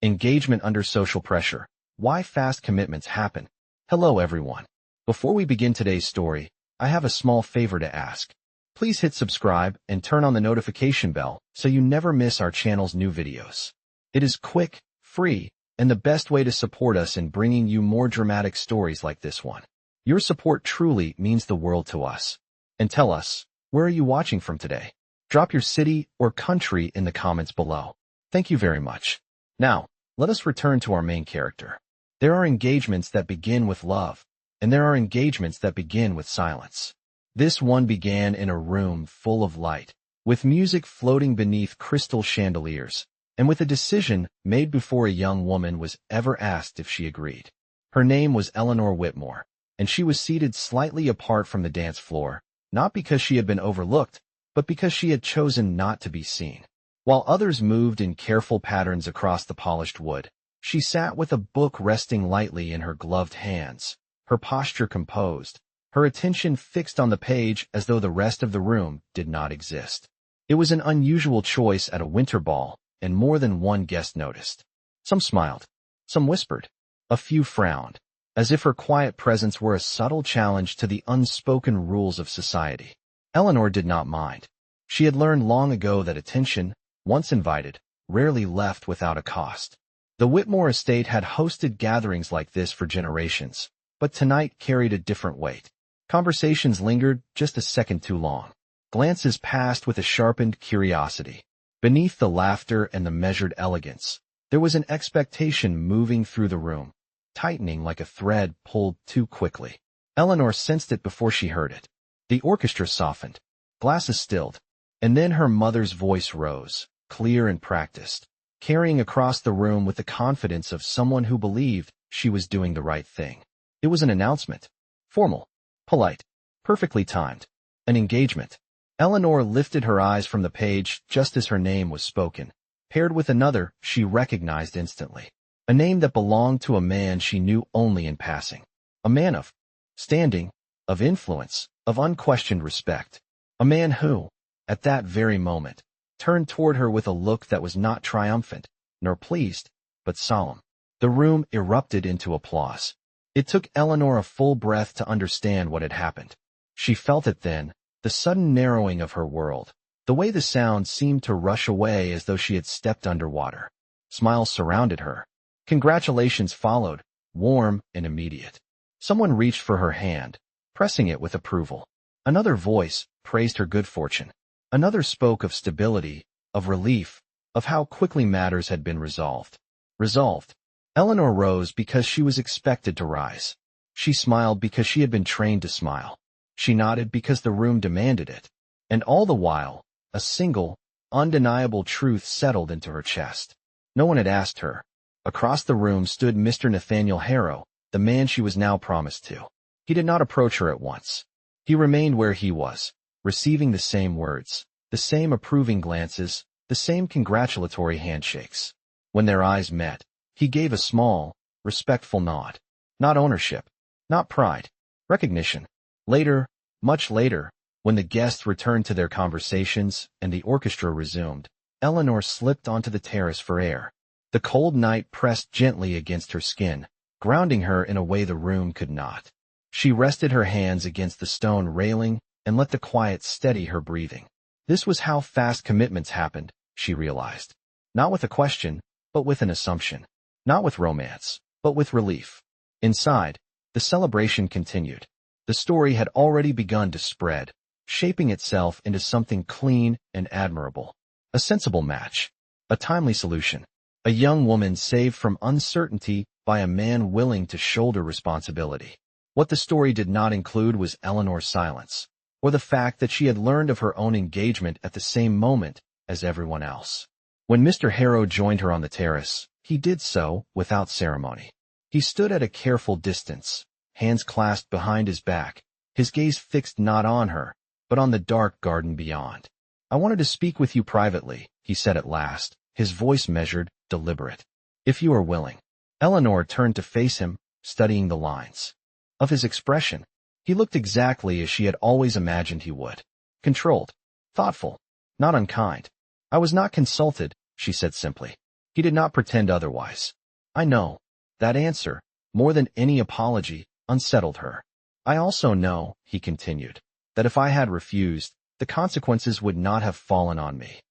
Engagement under social pressure. Why fast commitments happen. Hello everyone. Before we begin today's story, I have a small favor to ask. Please hit subscribe and turn on the notification bell so you never miss our channel's new videos. It is quick, free, and the best way to support us in bringing you more dramatic stories like this one. Your support truly means the world to us. And tell us, where are you watching from today? Drop your city or country in the comments below. Thank you very much. Now, let us return to our main character. There are engagements that begin with love, and there are engagements that begin with silence. This one began in a room full of light, with music floating beneath crystal chandeliers, and with a decision made before a young woman was ever asked if she agreed. Her name was Eleanor Whitmore, and she was seated slightly apart from the dance floor, not because she had been overlooked, but because she had chosen not to be seen. While others moved in careful patterns across the polished wood, she sat with a book resting lightly in her gloved hands, her posture composed, her attention fixed on the page as though the rest of the room did not exist. It was an unusual choice at a winter ball, and more than one guest noticed. Some smiled, some whispered, a few frowned, as if her quiet presence were a subtle challenge to the unspoken rules of society. Eleanor did not mind. She had learned long ago that attention, once invited, rarely left without a cost. The Whitmore estate had hosted gatherings like this for generations, but tonight carried a different weight. Conversations lingered just a second too long. Glances passed with a sharpened curiosity. Beneath the laughter and the measured elegance, there was an expectation moving through the room, tightening like a thread pulled too quickly. Eleanor sensed it before she heard it. The orchestra softened, glasses stilled, and then her mother's voice rose, clear and practiced, carrying across the room with the confidence of someone who believed she was doing the right thing. It was an announcement. Formal, polite, perfectly timed. An engagement. Eleanor lifted her eyes from the page just as her name was spoken, paired with another she recognized instantly. A name that belonged to a man she knew only in passing. A man of standing, of influence, of unquestioned respect. A man who, at that very moment, turned toward her with a look that was not triumphant, nor pleased, but solemn. The room erupted into applause. It took Eleanor a full breath to understand what had happened. She felt it then, the sudden narrowing of her world, the way the sound seemed to rush away as though she had stepped underwater. Smiles surrounded her. Congratulations followed, warm and immediate. Someone reached for her hand, pressing it with approval. Another voice praised her good fortune. Another spoke of stability, of relief, of how quickly matters had been resolved. Resolved. Eleanor rose because she was expected to rise. She smiled because she had been trained to smile. She nodded because the room demanded it. And all the while, a single, undeniable truth settled into her chest. No one had asked her. Across the room stood Mr. Nathaniel Harrow, the man she was now promised to. He did not approach her at once. He remained where he was, receiving the same words, the same approving glances, the same congratulatory handshakes. When their eyes met, he gave a small, respectful nod. Not ownership, not pride, recognition. Later, much later, when the guests returned to their conversations and the orchestra resumed, Eleanor slipped onto the terrace for air. The cold night pressed gently against her skin, grounding her in a way the room could not. She rested her hands against the stone railing and let the quiet steady her breathing. This was how fast commitments happened, she realized. Not with a question, but with an assumption. Not with romance, but with relief. Inside, the celebration continued. The story had already begun to spread, shaping itself into something clean and admirable. A sensible match. A timely solution. A young woman saved from uncertainty by a man willing to shoulder responsibility. What the story did not include was Eleanor's silence, or the fact that she had learned of her own engagement at the same moment as everyone else. When Mr. Harrow joined her on the terrace, he did so without ceremony. He stood at a careful distance, hands clasped behind his back, his gaze fixed not on her, but on the dark garden beyond. "I wanted to speak with you privately," he said at last, his voice measured, deliberate. "If you are willing." Eleanor turned to face him, studying the lines of his expression. He looked exactly as she had always imagined he would. Controlled, thoughtful, not unkind. "I was not consulted," she said simply. He did not pretend otherwise. I know. That answer, more than any apology, unsettled her. I also know, he continued, that if I had refused, the consequences would not have fallen on me.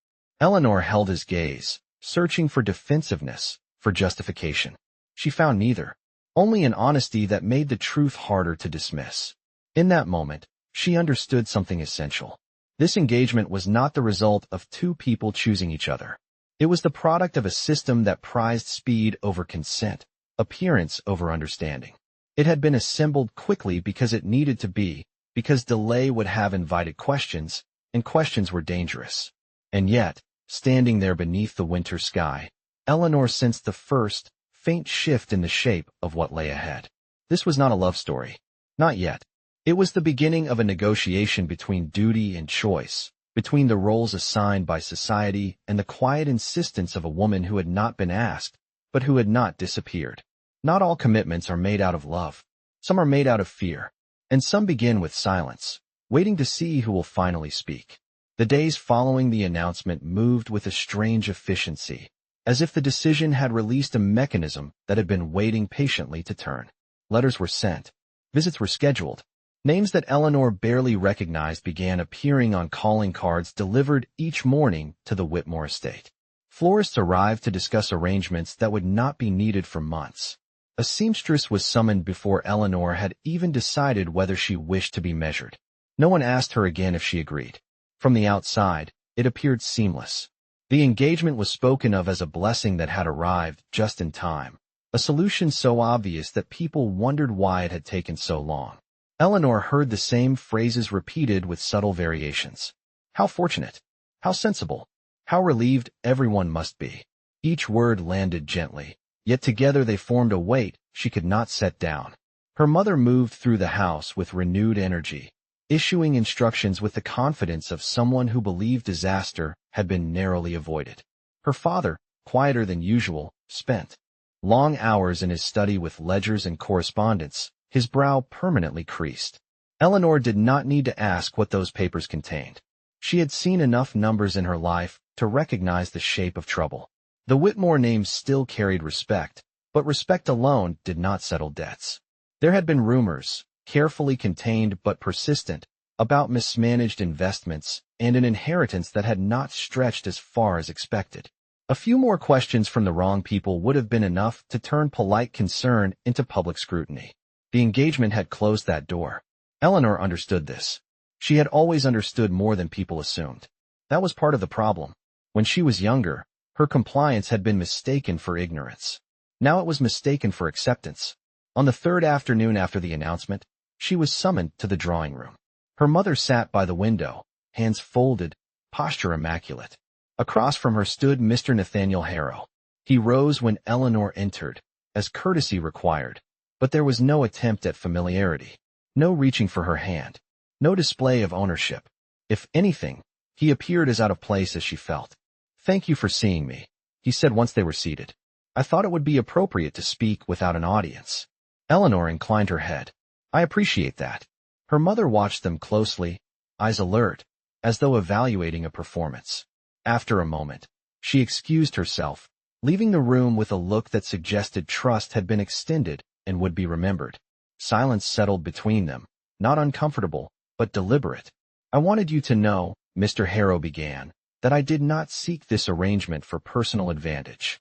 Eleanor held his gaze, searching for defensiveness, for justification. She found neither, only an honesty that made the truth harder to dismiss. In that moment, she understood something essential. This engagement was not the result of two people choosing each other. It was the product of a system that prized speed over consent, appearance over understanding. It had been assembled quickly because it needed to be, because delay would have invited questions, and questions were dangerous. And yet, standing there beneath the winter sky, Eleanor sensed the first, faint shift in the shape of what lay ahead. This was not a love story. Not yet. It was the beginning of a negotiation between duty and choice, between the roles assigned by society and the quiet insistence of a woman who had not been asked, but who had not disappeared. Not all commitments are made out of love. Some are made out of fear, and some begin with silence, waiting to see who will finally speak. The days following the announcement moved with a strange efficiency, as if the decision had released a mechanism that had been waiting patiently to turn. Letters were sent. Visits were scheduled. Names that Eleanor barely recognized began appearing on calling cards delivered each morning to the Whitmore estate. Florists arrived to discuss arrangements that would not be needed for months. A seamstress was summoned before Eleanor had even decided whether she wished to be measured. No one asked her again if she agreed. From the outside, it appeared seamless. The engagement was spoken of as a blessing that had arrived just in time, a solution so obvious that people wondered why it had taken so long. Eleanor heard the same phrases repeated with subtle variations. How fortunate! How sensible! How relieved everyone must be! Each word landed gently, yet together they formed a weight she could not set down. Her mother moved through the house with renewed energy, issuing instructions with the confidence of someone who believed disaster had been narrowly avoided. Her father, quieter than usual, spent long hours in his study with ledgers and correspondence, his brow permanently creased. Eleanor did not need to ask what those papers contained. She had seen enough numbers in her life to recognize the shape of trouble. The Whitmore name still carried respect, but respect alone did not settle debts. There had been rumors, carefully contained but persistent, about mismanaged investments and an inheritance that had not stretched as far as expected. A few more questions from the wrong people would have been enough to turn polite concern into public scrutiny. The engagement had closed that door. Eleanor understood this. She had always understood more than people assumed. That was part of the problem. When she was younger, her compliance had been mistaken for ignorance. Now it was mistaken for acceptance. On the third afternoon after the announcement, she was summoned to the drawing room. Her mother sat by the window, hands folded, posture immaculate. Across from her stood Mr. Nathaniel Harrow. He rose when Eleanor entered, as courtesy required, but there was no attempt at familiarity, no reaching for her hand, no display of ownership. If anything, he appeared as out of place as she felt. "Thank you for seeing me," he said once they were seated. "I thought it would be appropriate to speak without an audience." Eleanor inclined her head. "I appreciate that." Her mother watched them closely, eyes alert, as though evaluating a performance. After a moment, she excused herself, leaving the room with a look that suggested trust had been extended and would be remembered. Silence settled between them, not uncomfortable, but deliberate. "I wanted you to know," Mr. Harrow began, "that I did not seek this arrangement for personal advantage."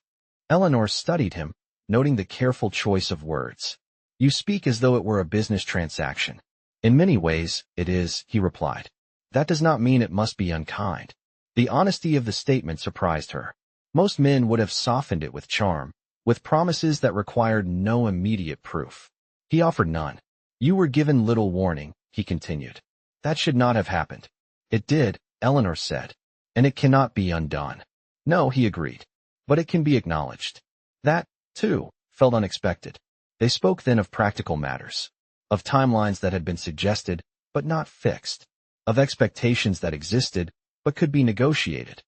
Eleanor studied him, noting the careful choice of words. "You speak as though it were a business transaction." "In many ways, it is," he replied. "That does not mean it must be unkind." The honesty of the statement surprised her. Most men would have softened it with charm, with promises that required no immediate proof. He offered none. "You were given little warning," he continued. "That should not have happened." "It did," Eleanor said, "and it cannot be undone." "No," he agreed, "but it can be acknowledged." That, too, felt unexpected. They spoke then of practical matters, of timelines that had been suggested, but not fixed, of expectations that existed, but could be negotiated.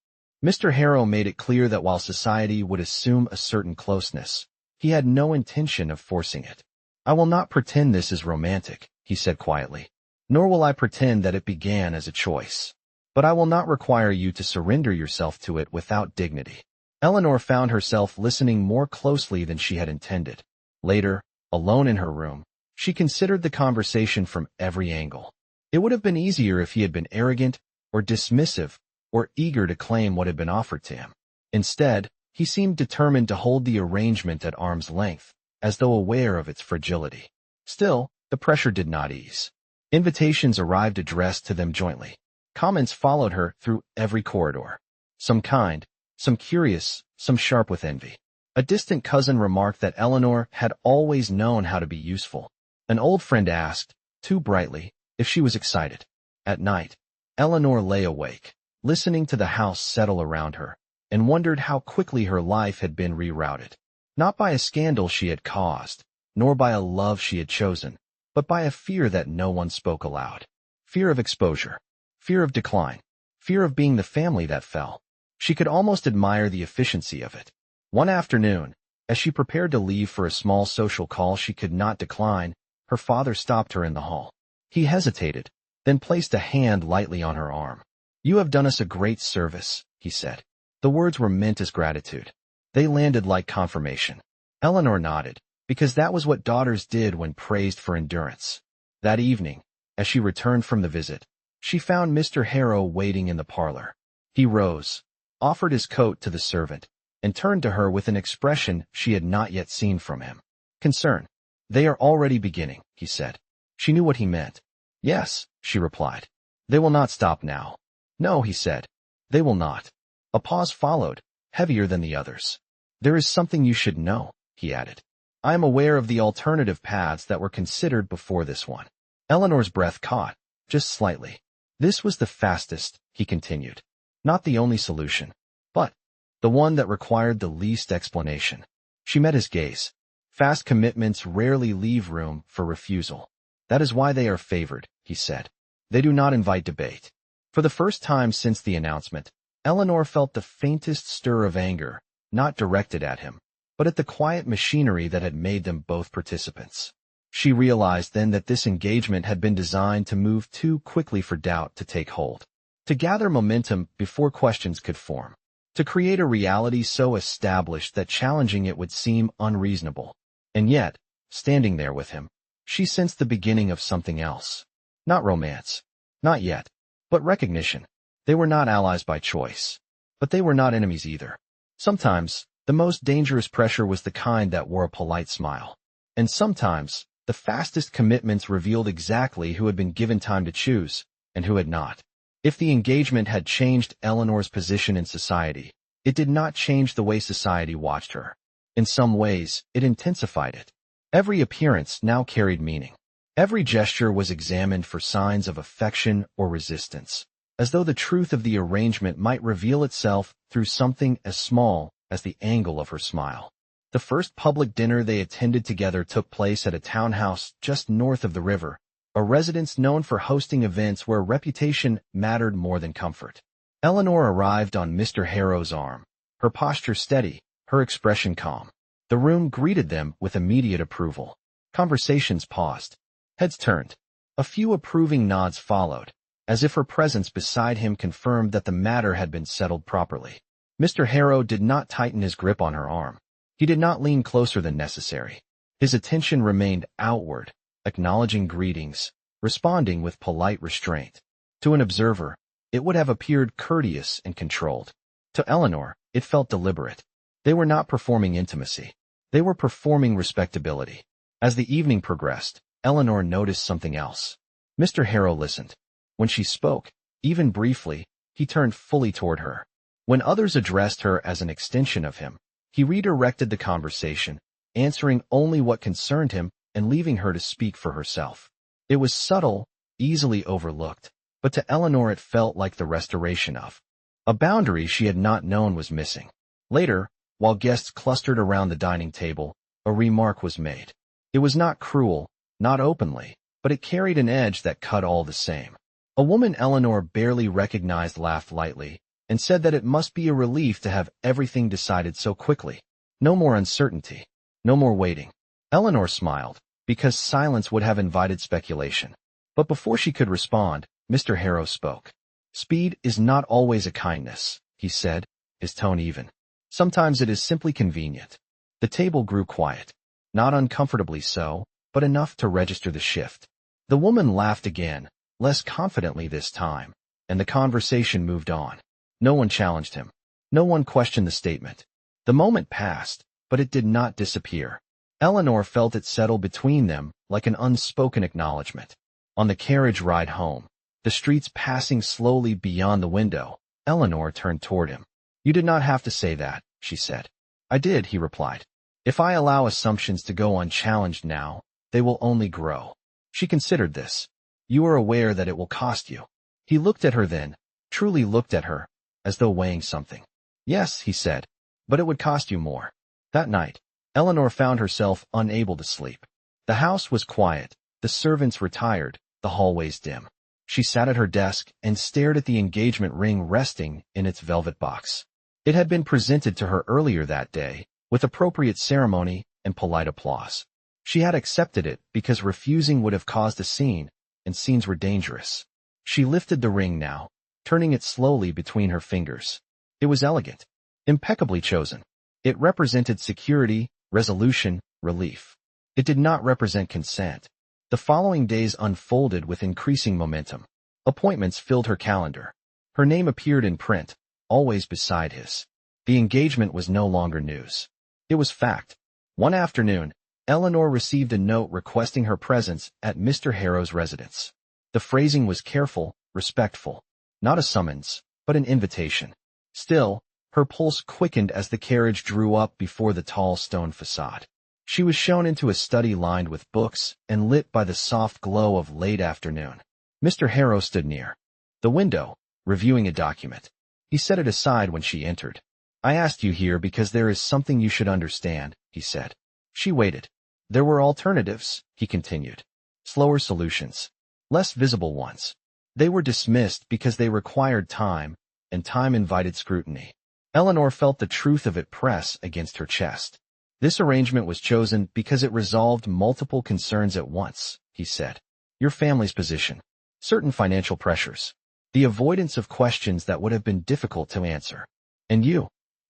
Mr. Harrow made it clear that while society would assume a certain closeness, he had no intention of forcing it. "I will not pretend this is romantic," he said quietly, "nor will I pretend that it began as a choice. But I will not require you to surrender yourself to it without dignity." Eleanor found herself listening more closely than she had intended. Later, alone in her room, she considered the conversation from every angle. It would have been easier if he had been arrogant, or dismissive, or eager to claim what had been offered to him. Instead, he seemed determined to hold the arrangement at arm's length, as though aware of its fragility. Still, the pressure did not ease. Invitations arrived addressed to them jointly. Comments followed her through every corridor. Some kind, some curious, some sharp with envy. A distant cousin remarked that Eleanor had always known how to be useful. An old friend asked, too brightly, if she was excited. At night, Eleanor lay awake, listening to the house settle around her, and wondered how quickly her life had been rerouted. Not by a scandal she had caused, nor by a love she had chosen, but by a fear that no one spoke aloud. Fear of exposure. Fear of decline. Fear of being the family that fell. She could almost admire the efficiency of it. One afternoon, as she prepared to leave for a small social call she could not decline, her father stopped her in the hall. He hesitated, then placed a hand lightly on her arm. "You have done us a great service," he said. The words were meant as gratitude. They landed like confirmation. Eleanor nodded, because that was what daughters did when praised for endurance. That evening, as she returned from the visit, she found Mr. Harrow waiting in the parlor. He rose, offered his coat to the servant, and turned to her with an expression she had not yet seen from him. Concern. "They are already beginning," he said. She knew what he meant. "Yes," she replied. "They will not stop now." "No," he said. "They will not." A pause followed, heavier than the others. "There is something you should know," he added. "I am aware of the alternative paths that were considered before this one." Eleanor's breath caught, just slightly. "This was the fastest," he continued. "Not the only solution, but the one that required the least explanation." She met his gaze. "Fast commitments rarely leave room for refusal. That is why they are favored," he said. "They do not invite debate." For the first time since the announcement, Eleanor felt the faintest stir of anger, not directed at him, but at the quiet machinery that had made them both participants. She realized then that this engagement had been designed to move too quickly for doubt to take hold, to gather momentum before questions could form, to create a reality so established that challenging it would seem unreasonable. And yet, standing there with him, she sensed the beginning of something else. Not romance. Not yet. But recognition. They were not allies by choice. But they were not enemies either. Sometimes, the most dangerous pressure was the kind that wore a polite smile. And sometimes, the fastest commitments revealed exactly who had been given time to choose, and who had not. If the engagement had changed Eleanor's position in society, it did not change the way society watched her. In some ways, it intensified it. Every appearance now carried meaning. Every gesture was examined for signs of affection or resistance, as though the truth of the arrangement might reveal itself through something as small as the angle of her smile. The first public dinner they attended together took place at a townhouse just north of the river, a residence known for hosting events where reputation mattered more than comfort. Eleanor arrived on Mr. Harrow's arm, her posture steady, her expression calm. The room greeted them with immediate approval. Conversations paused. Heads turned. A few approving nods followed, as if her presence beside him confirmed that the matter had been settled properly. Mr. Harrow did not tighten his grip on her arm. He did not lean closer than necessary. His attention remained outward, acknowledging greetings, responding with polite restraint. To an observer, it would have appeared courteous and controlled. To Eleanor, it felt deliberate. They were not performing intimacy. They were performing respectability. As the evening progressed, Eleanor noticed something else. Mr. Harrow listened. When she spoke, even briefly, he turned fully toward her. When others addressed her as an extension of him, he redirected the conversation, answering only what concerned him and leaving her to speak for herself. It was subtle, easily overlooked, but to Eleanor it felt like the restoration of a boundary she had not known was missing. Later, while guests clustered around the dining table, a remark was made. It was not cruel, not openly, but it carried an edge that cut all the same. A woman Eleanor barely recognized laughed lightly, and said that it must be a relief to have everything decided so quickly. No more uncertainty. No more waiting. Eleanor smiled, because silence would have invited speculation. But before she could respond, Mr. Harrow spoke. "Speed is not always a kindness," he said, his tone even. Sometimes it is simply convenient. The table grew quiet. Not uncomfortably so, but enough to register the shift. The woman laughed again, less confidently this time, and the conversation moved on. No one challenged him. No one questioned the statement. The moment passed, but it did not disappear. Eleanor felt it settle between them like an unspoken acknowledgement. On the carriage ride home, the streets passing slowly beyond the window, Eleanor turned toward him. "You did not have to say that," she said. "I did," he replied. "If I allow assumptions to go unchallenged now, they will only grow." She considered this. "You are aware that it will cost you." He looked at her then, truly looked at her, as though weighing something. "Yes," he said, "but it would cost you more." That night, Eleanor found herself unable to sleep. The house was quiet, the servants retired, the hallways dim. She sat at her desk and stared at the engagement ring resting in its velvet box. It had been presented to her earlier that day, with appropriate ceremony and polite applause. She had accepted it because refusing would have caused a scene, and scenes were dangerous. She lifted the ring now, turning it slowly between her fingers. It was elegant, impeccably chosen. It represented security, resolution, relief. It did not represent consent. The following days unfolded with increasing momentum. Appointments filled her calendar. Her name appeared in print, always beside his. The engagement was no longer news. It was fact. One afternoon, Eleanor received a note requesting her presence at Mr. Harrow's residence. The phrasing was careful, respectful. Not a summons, but an invitation. Still, her pulse quickened as the carriage drew up before the tall stone facade. She was shown into a study lined with books and lit by the soft glow of late afternoon. Mr. Harrow stood near the window, reviewing a document. He set it aside when she entered. "I asked you here because there is something you should understand," he said. She waited. "There were alternatives," he continued. "Slower solutions. Less visible ones. They were dismissed because they required time, and time invited scrutiny." Eleanor felt the truth of it press against her chest. "This arrangement was chosen because it resolved multiple concerns at once," he said. "Your family's position, certain financial pressures, the avoidance of questions that would have been difficult to answer. And you,"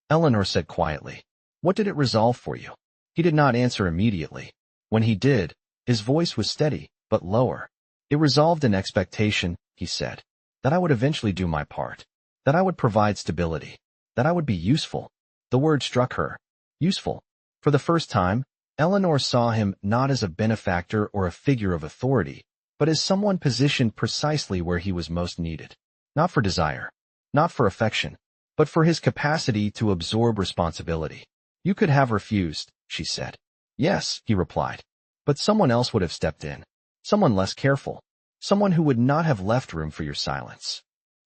Eleanor said quietly. "What did it resolve for you?" He did not answer immediately. When he did, his voice was steady, but lower. "It resolved an expectation," he said, "that I would eventually do my part, that I would provide stability, that I would be useful." The word struck her. Useful. For the first time, Eleanor saw him not as a benefactor or a figure of authority, but as someone positioned precisely where he was most needed. Not for desire, not for affection, but for his capacity to absorb responsibility. "You could have refused," she said. "Yes," he replied, "but someone else would have stepped in. Someone less careful. Someone who would not have left room for your silence."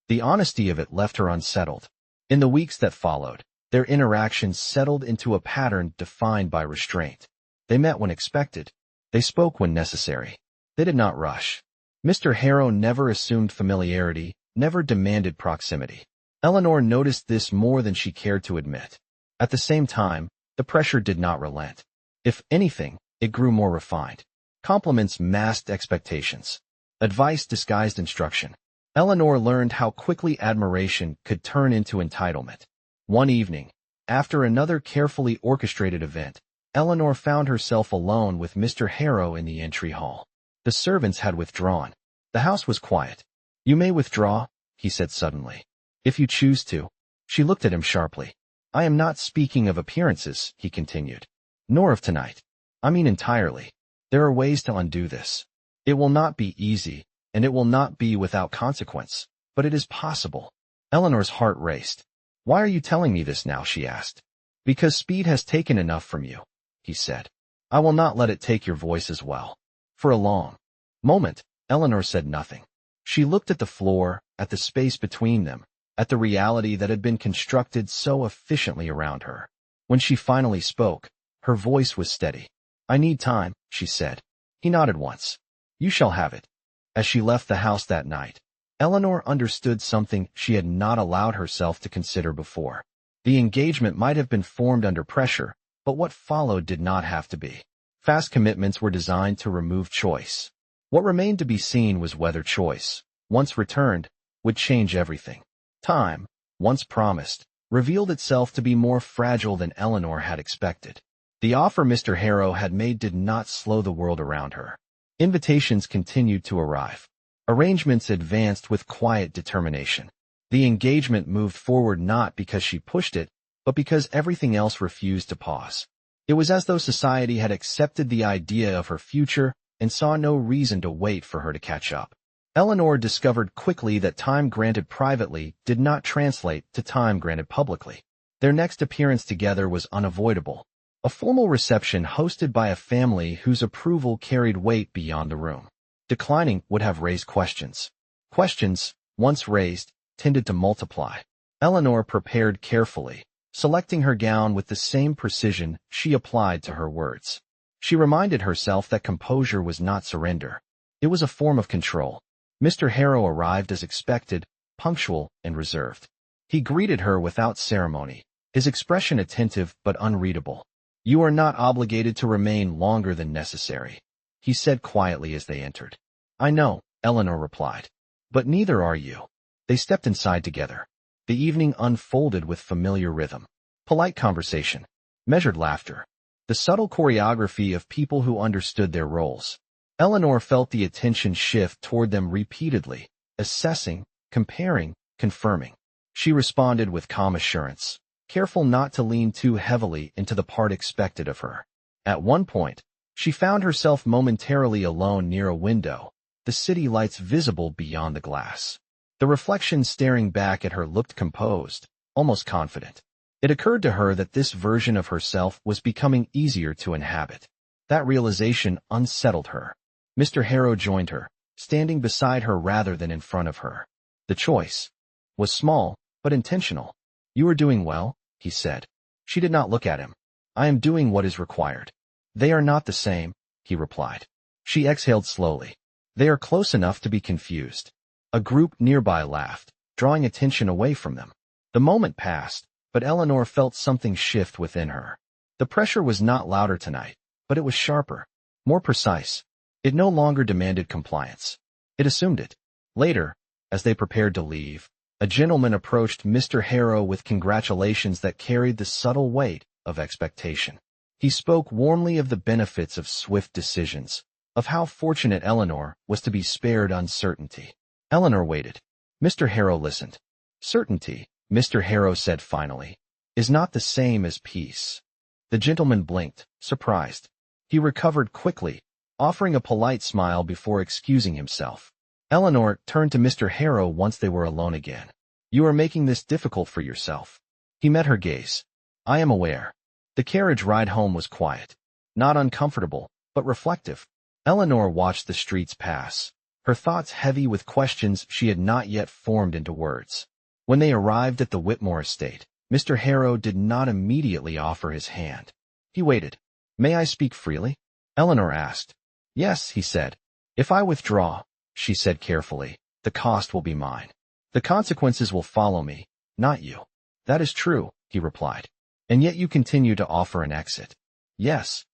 The honesty of it left her unsettled. In the weeks that followed, their interactions settled into a pattern defined by restraint. They met when expected. They spoke when necessary. They did not rush. Mr. Harrow never assumed familiarity, never demanded proximity. Eleanor noticed this more than she cared to admit. At the same time, the pressure did not relent. If anything, it grew more refined. Compliments masked expectations. Advice disguised instruction. Eleanor learned how quickly admiration could turn into entitlement. One evening, after another carefully orchestrated event, Eleanor found herself alone with Mr. Harrow in the entry hall. The servants had withdrawn. The house was quiet. "You may withdraw," he said suddenly. "If you choose to." She looked at him sharply. "I am not speaking of appearances," he continued. "Nor of tonight. I mean entirely. There are ways to undo this. It will not be easy, and it will not be without consequence, but it is possible." Eleanor's heart raced. "Why are you telling me this now?" she asked. "Because speed has taken enough from you," he said. "I will not let it take your voice as well." For a long moment, Eleanor said nothing. She looked at the floor, at the space between them, at the reality that had been constructed so efficiently around her. When she finally spoke, her voice was steady. "I need time," she said. He nodded once. "You shall have it." As she left the house that night, Eleanor understood something she had not allowed herself to consider before. The engagement might have been formed under pressure, but what followed did not have to be. Fast commitments were designed to remove choice. What remained to be seen was whether choice, once returned, would change everything. Time, once promised, revealed itself to be more fragile than Eleanor had expected. The offer Mr. Harrow had made did not slow the world around her. Invitations continued to arrive. Arrangements advanced with quiet determination. The engagement moved forward not because she pushed it, but because everything else refused to pause. It was as though society had accepted the idea of her future and saw no reason to wait for her to catch up. Eleanor discovered quickly that time granted privately did not translate to time granted publicly. Their next appearance together was unavoidable. A formal reception hosted by a family whose approval carried weight beyond the room. Declining would have raised questions. Questions, once raised, tended to multiply. Eleanor prepared carefully, selecting her gown with the same precision she applied to her words. She reminded herself that composure was not surrender. It was a form of control. Mr. Harrow arrived as expected, punctual and reserved. He greeted her without ceremony, his expression attentive but unreadable. "You are not obligated to remain longer than necessary," he said quietly as they entered. "I know," Eleanor replied. "But neither are you." They stepped inside together. The evening unfolded with familiar rhythm. Polite conversation, measured laughter, the subtle choreography of people who understood their roles. Eleanor felt the attention shift toward them repeatedly, assessing, comparing, confirming. She responded with calm assurance, careful not to lean too heavily into the part expected of her. At one point, she found herself momentarily alone near a window, the city lights visible beyond the glass. The reflection staring back at her looked composed, almost confident. It occurred to her that this version of herself was becoming easier to inhabit. That realization unsettled her. Mr. Harrow joined her, standing beside her rather than in front of her. The choice was small, but intentional. "You are doing well," he said. She did not look at him. "I am doing what is required." "They are not the same," he replied. She exhaled slowly. "They are close enough to be confused." A group nearby laughed, drawing attention away from them. The moment passed, but Eleanor felt something shift within her. The pressure was not louder tonight, but it was sharper, more precise. It no longer demanded compliance. It assumed it. Later, as they prepared to leave, a gentleman approached Mr. Harrow with congratulations that carried the subtle weight of expectation. He spoke warmly of the benefits of swift decisions, of how fortunate Eleanor was to be spared uncertainty. Eleanor waited. Mr. Harrow listened. "Certainty," Mr. Harrow said finally, "is not the same as peace." The gentleman blinked, surprised. He recovered quickly, offering a polite smile before excusing himself. Eleanor turned to Mr. Harrow once they were alone again. "You are making this difficult for yourself." He met her gaze. "I am aware." The carriage ride home was quiet, not uncomfortable, but reflective. Eleanor watched the streets pass, her thoughts heavy with questions she had not yet formed into words. When they arrived at the Whitmore estate, Mr. Harrow did not immediately offer his hand. He waited. "May I speak freely?" Eleanor asked. "Yes," he said. "If I withdraw," she said carefully, "the cost will be mine. The consequences will follow me, not you." "That is true," he replied. "And yet you continue to offer an exit." "Yes."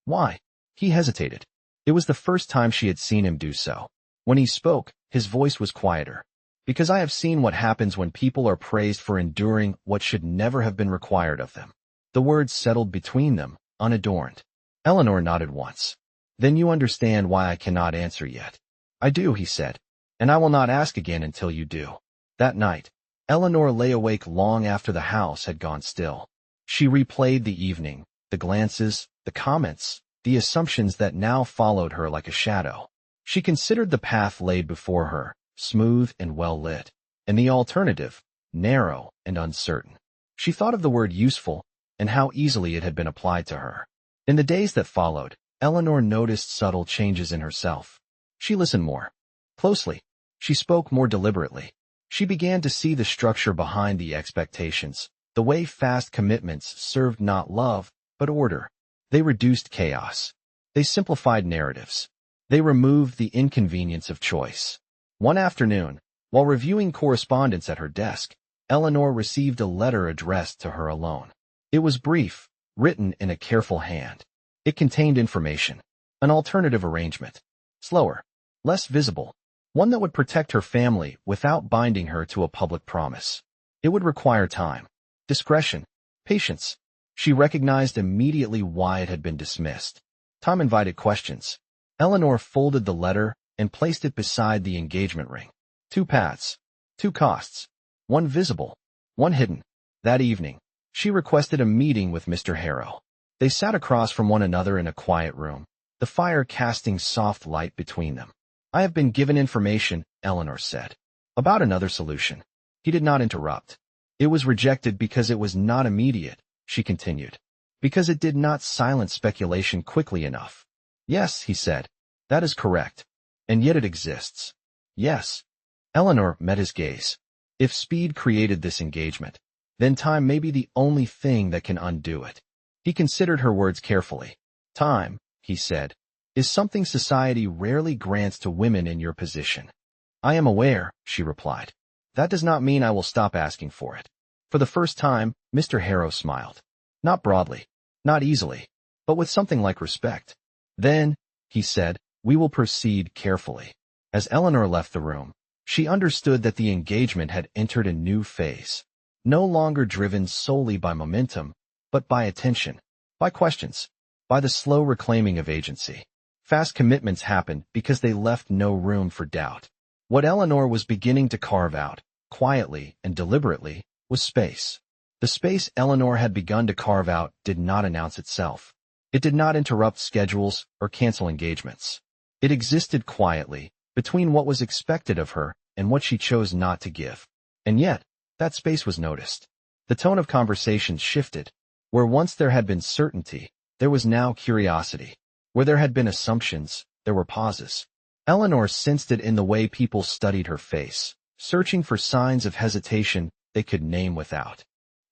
"Why?" He hesitated. It was the first time she had seen him do so. When he spoke, his voice was quieter. "Because I have seen what happens when people are praised for enduring what should never have been required of them." The words settled between them, unadorned. Eleanor nodded once. "Then you understand why I cannot answer yet." "I do," he said. "And I will not ask again until you do." That night, Eleanor lay awake long after the house had gone still. She replayed the evening, the glances, the comments, the assumptions that now followed her like a shadow. She considered the path laid before her, smooth and well lit, and the alternative, narrow and uncertain. She thought of the word useful and how easily it had been applied to her. In the days that followed, Eleanor noticed subtle changes in herself. She listened more closely. She spoke more deliberately. She began to see the structure behind the expectations, the way fast commitments served not love, but order. They reduced chaos. They simplified narratives. They removed the inconvenience of choice. One afternoon, while reviewing correspondence at her desk, Eleanor received a letter addressed to her alone. It was brief, written in a careful hand. It contained information, an alternative arrangement, slower, less visible, one that would protect her family without binding her to a public promise. It would require time. Discretion. Patience. She recognized immediately why it had been dismissed. Tom invited questions. Eleanor folded the letter and placed it beside the engagement ring. 2 paths. 2 costs. One visible, one hidden. That evening, she requested a meeting with Mr. Harrow. They sat across from one another in a quiet room, the fire casting soft light between them. I have been given information, Eleanor said, about another solution. He did not interrupt. It was rejected because it was not immediate, she continued, because it did not silence speculation quickly enough. Yes, he said, that is correct. And yet it exists. Yes. Eleanor met his gaze. If speed created this engagement, then time may be the only thing that can undo it. He considered her words carefully. Time, he said, is something society rarely grants to women in your position. I am aware, she replied. That does not mean I will stop asking for it. For the first time, Mr. Harrow smiled. Not broadly, not easily, but with something like respect. Then, he said, we will proceed carefully. As Eleanor left the room, she understood that the engagement had entered a new phase, no longer driven solely by momentum, but by attention, by questions, by the slow reclaiming of agency. Fast commitments happened because they left no room for doubt. What Eleanor was beginning to carve out, quietly and deliberately, was space. The space Eleanor had begun to carve out did not announce itself. It did not interrupt schedules or cancel engagements. It existed quietly, between what was expected of her and what she chose not to give. And yet, that space was noticed. The tone of conversations shifted. Where once there had been certainty, there was now curiosity. Where there had been assumptions, there were pauses. Eleanor sensed it in the way people studied her face, searching for signs of hesitation they could name without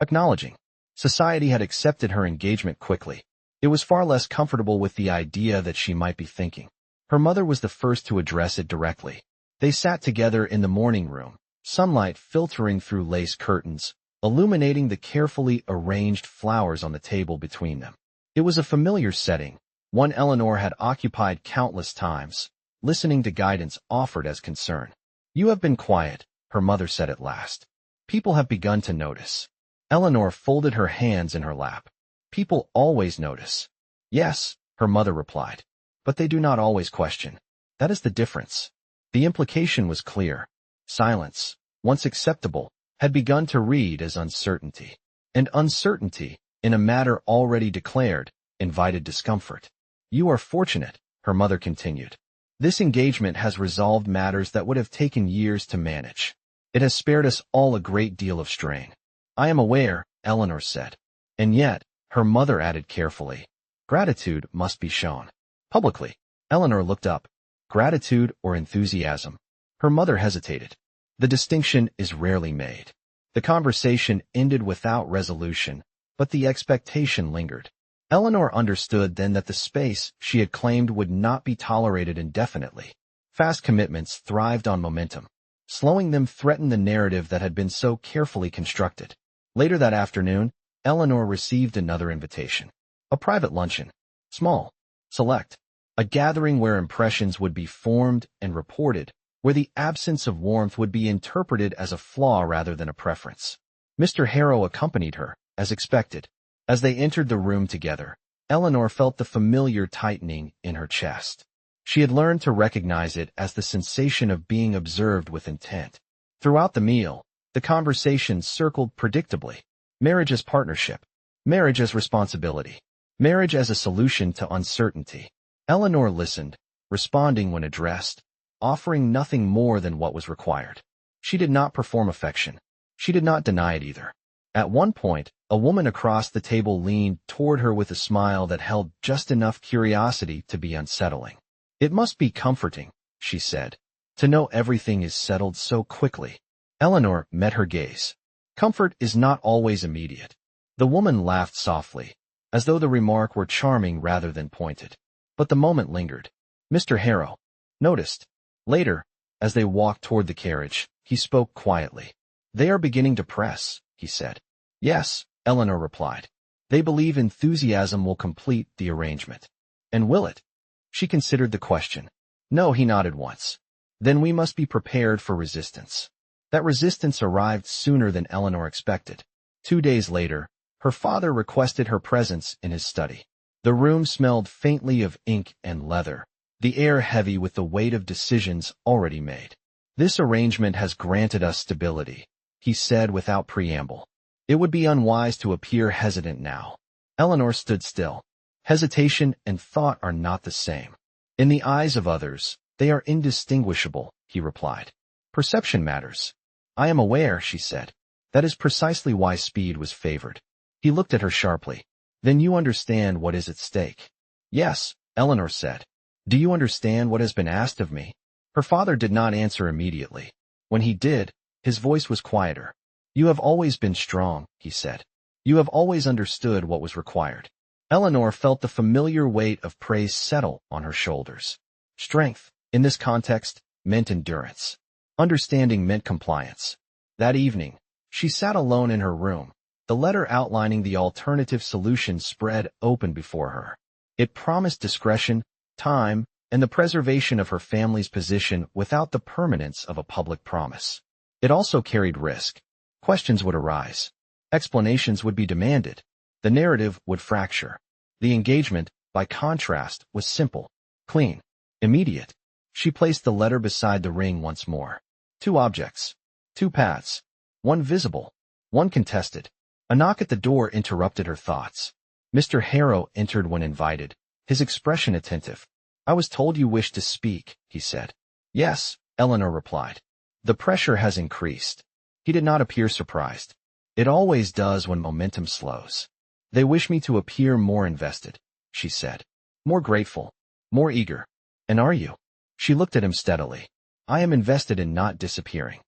acknowledging. Society had accepted her engagement quickly. It was far less comfortable with the idea that she might be thinking. Her mother was the first to address it directly. They sat together in the morning room, sunlight filtering through lace curtains, illuminating the carefully arranged flowers on the table between them. It was a familiar setting, one Eleanor had occupied countless times, listening to guidance offered as concern. You have been quiet, her mother said at last. People have begun to notice. Eleanor folded her hands in her lap. People always notice. Yes, her mother replied. But they do not always question. That is the difference. The implication was clear. Silence, once acceptable, had begun to read as uncertainty. And uncertainty, in a matter already declared, invited discomfort. You are fortunate, her mother continued. This engagement has resolved matters that would have taken years to manage. It has spared us all a great deal of strain. I am aware, Eleanor said. And yet, her mother added carefully, gratitude must be shown. Publicly. Eleanor looked up. Gratitude or enthusiasm? Her mother hesitated. The distinction is rarely made. The conversation ended without resolution, but the expectation lingered. Eleanor understood then that the space she had claimed would not be tolerated indefinitely. Fast commitments thrived on momentum. Slowing them threatened the narrative that had been so carefully constructed. Later that afternoon, Eleanor received another invitation. A private luncheon. Small. Select. A gathering where impressions would be formed and reported, where the absence of warmth would be interpreted as a flaw rather than a preference. Mr. Harrow accompanied her, as expected. As they entered the room together, Eleanor felt the familiar tightening in her chest. She had learned to recognize it as the sensation of being observed with intent. Throughout the meal, the conversation circled predictably. Marriage as partnership. Marriage as responsibility. Marriage as a solution to uncertainty. Eleanor listened, responding when addressed, offering nothing more than what was required. She did not perform affection. She did not deny it either. At one point, a woman across the table leaned toward her with a smile that held just enough curiosity to be unsettling. It must be comforting, she said, to know everything is settled so quickly. Eleanor met her gaze. Comfort is not always immediate. The woman laughed softly, as though the remark were charming rather than pointed. But the moment lingered. Mr. Harrow noticed. Later, as they walked toward the carriage, he spoke quietly. They are beginning to press, he said. Yes, Eleanor replied. They believe enthusiasm will complete the arrangement. And will it? She considered the question. No, he nodded once. Then we must be prepared for resistance. That resistance arrived sooner than Eleanor expected. 2 days later, her father requested her presence in his study. The room smelled faintly of ink and leather, the air heavy with the weight of decisions already made. "This arrangement has granted us stability," he said without preamble. It would be unwise to appear hesitant now. Eleanor stood still. Hesitation and thought are not the same. In the eyes of others, they are indistinguishable, he replied. Perception matters. I am aware, she said. That is precisely why speed was favored. He looked at her sharply. Then you understand what is at stake. Yes, Eleanor said. Do you understand what has been asked of me? Her father did not answer immediately. When he did, his voice was quieter. You have always been strong, he said. You have always understood what was required. Eleanor felt the familiar weight of praise settle on her shoulders. Strength, in this context, meant endurance. Understanding meant compliance. That evening, she sat alone in her room, the letter outlining the alternative solution spread open before her. It promised discretion, time, and the preservation of her family's position without the permanence of a public promise. It also carried risk. Questions would arise. Explanations would be demanded. The narrative would fracture. The engagement, by contrast, was simple, clean, immediate. She placed the letter beside the ring once more. 2 objects. 2 paths. One visible. One contested. A knock at the door interrupted her thoughts. Mr. Harrow entered when invited, his expression attentive. I was told you wished to speak, he said. Yes, Eleanor replied. The pressure has increased. He did not appear surprised. It always does when momentum slows. They wish me to appear more invested, she said. More grateful. More eager. And are you? She looked at him steadily. I am invested in not disappearing.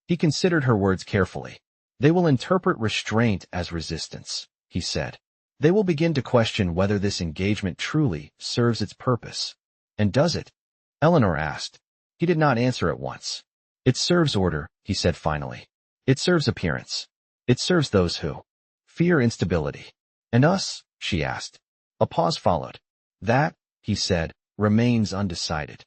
He considered her words carefully. They will interpret restraint as resistance, he said. They will begin to question whether this engagement truly serves its purpose. And does it? Eleanor asked. He did not answer at once. It serves order, he said finally. It serves appearance. It serves those who fear instability. And us? She asked. A pause followed. That, he said, remains undecided.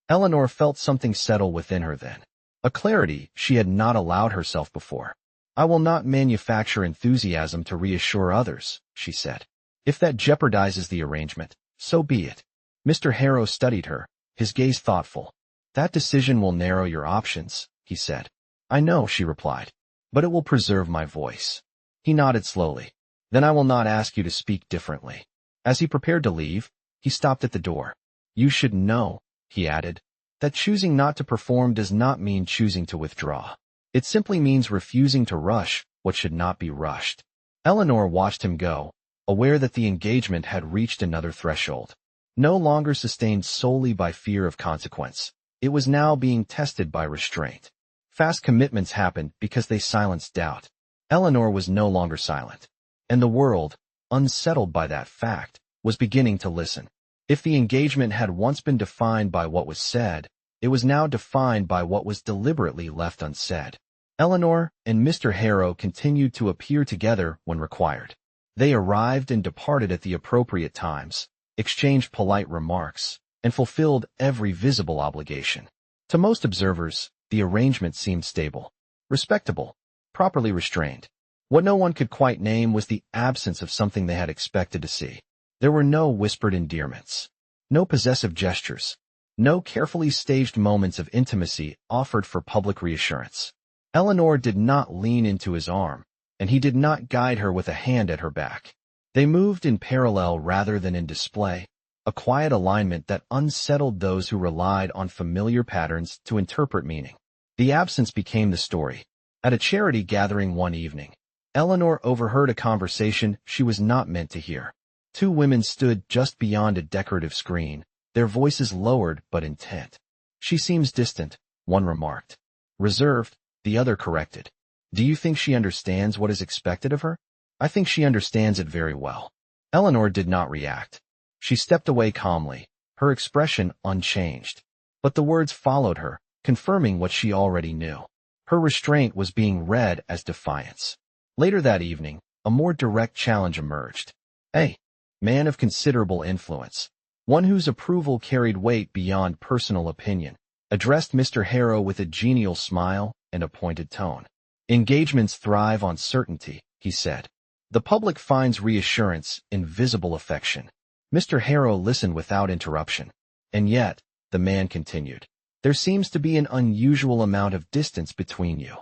Eleanor felt something settle within her then. A clarity she had not allowed herself before. I will not manufacture enthusiasm to reassure others, she said. If that jeopardizes the arrangement, so be it. Mr. Harrow studied her, his gaze thoughtful. That decision will narrow your options, he said. I know, she replied, but it will preserve my voice. He nodded slowly. Then I will not ask you to speak differently. As he prepared to leave, he stopped at the door. You should know, he added, that choosing not to perform does not mean choosing to withdraw. It simply means refusing to rush what should not be rushed. Eleanor watched him go, aware that the engagement had reached another threshold. No longer sustained solely by fear of consequence, it was now being tested by restraint. Fast commitments happened because they silenced doubt. Eleanor was no longer silent. And the world, unsettled by that fact, was beginning to listen. If the engagement had once been defined by what was said, it was now defined by what was deliberately left unsaid. Eleanor and Mr. Harrow continued to appear together when required. They arrived and departed at the appropriate times, exchanged polite remarks, and fulfilled every visible obligation. To most observers, the arrangement seemed stable, respectable, properly restrained. What no one could quite name was the absence of something they had expected to see. There were no whispered endearments, no possessive gestures, no carefully staged moments of intimacy offered for public reassurance. Eleanor did not lean into his arm, and he did not guide her with a hand at her back. They moved in parallel rather than in display, a quiet alignment that unsettled those who relied on familiar patterns to interpret meaning. The absence became the story. At a charity gathering one evening, Eleanor overheard a conversation she was not meant to hear. 2 women stood just beyond a decorative screen, their voices lowered but intent. She seems distant, one remarked. Reserved, the other corrected. Do you think she understands what is expected of her? I think she understands it very well. Eleanor did not react. She stepped away calmly, her expression unchanged. But the words followed her, confirming what she already knew. Her restraint was being read as defiance. Later that evening, a more direct challenge emerged. A man of considerable influence, one whose approval carried weight beyond personal opinion, addressed Mr. Harrow with a genial smile and a pointed tone. Engagements thrive on certainty, he said. The public finds reassurance in visible affection. Mr. Harrow listened without interruption. And yet, the man continued, there seems to be an unusual amount of distance between you.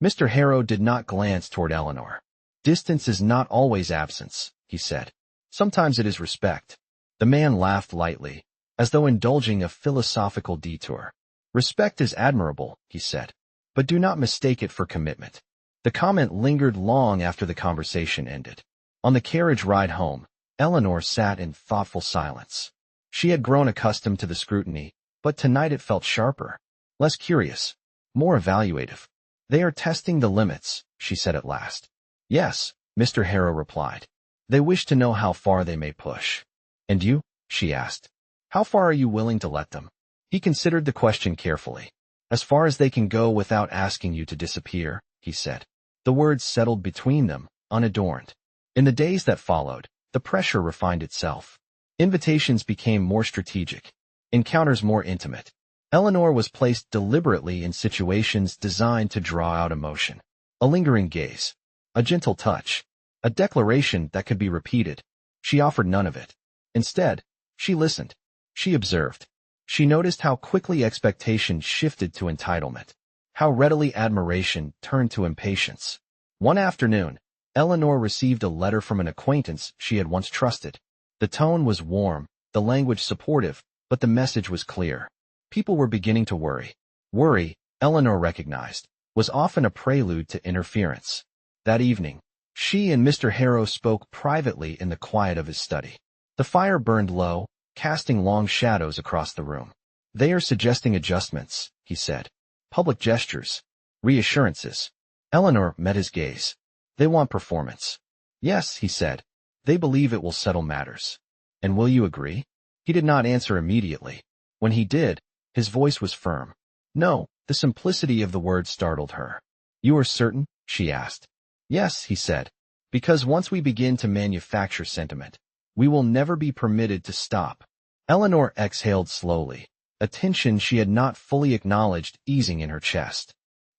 Mr. Harrow did not glance toward Eleanor. Distance is not always absence, he said. Sometimes it is respect. The man laughed lightly, as though indulging a philosophical detour. Respect is admirable, he said, but do not mistake it for commitment. The comment lingered long after the conversation ended. On the carriage ride home, Eleanor sat in thoughtful silence. She had grown accustomed to the scrutiny, but tonight it felt sharper, less curious, more evaluative. They are testing the limits, she said at last. Yes, Mr. Harrow replied. They wish to know how far they may push. And you? She asked. How far are you willing to let them? He considered the question carefully. As far as they can go without asking you to disappear, he said. The words settled between them, unadorned. In the days that followed, the pressure refined itself. Invitations became more strategic, encounters more intimate. Eleanor was placed deliberately in situations designed to draw out emotion. A lingering gaze, a gentle touch, a declaration that could be repeated. She offered none of it. Instead, she listened. She observed. She noticed how quickly expectation shifted to entitlement, how readily admiration turned to impatience. One afternoon, Eleanor received a letter from an acquaintance she had once trusted. The tone was warm, the language supportive, but the message was clear. People were beginning to worry. Worry, Eleanor recognized, was often a prelude to interference. That evening, she and Mr. Harrow spoke privately in the quiet of his study. The fire burned low, casting long shadows across the room. They are suggesting adjustments, he said. Public gestures. Reassurances. Eleanor met his gaze. They want performance. Yes, he said. They believe it will settle matters. And will you agree? He did not answer immediately. When he did, his voice was firm. No, the simplicity of the word startled her. You are certain? She asked. Yes, he said. Because once we begin to manufacture sentiment, we will never be permitted to stop. Eleanor exhaled slowly, a tension she had not fully acknowledged easing in her chest.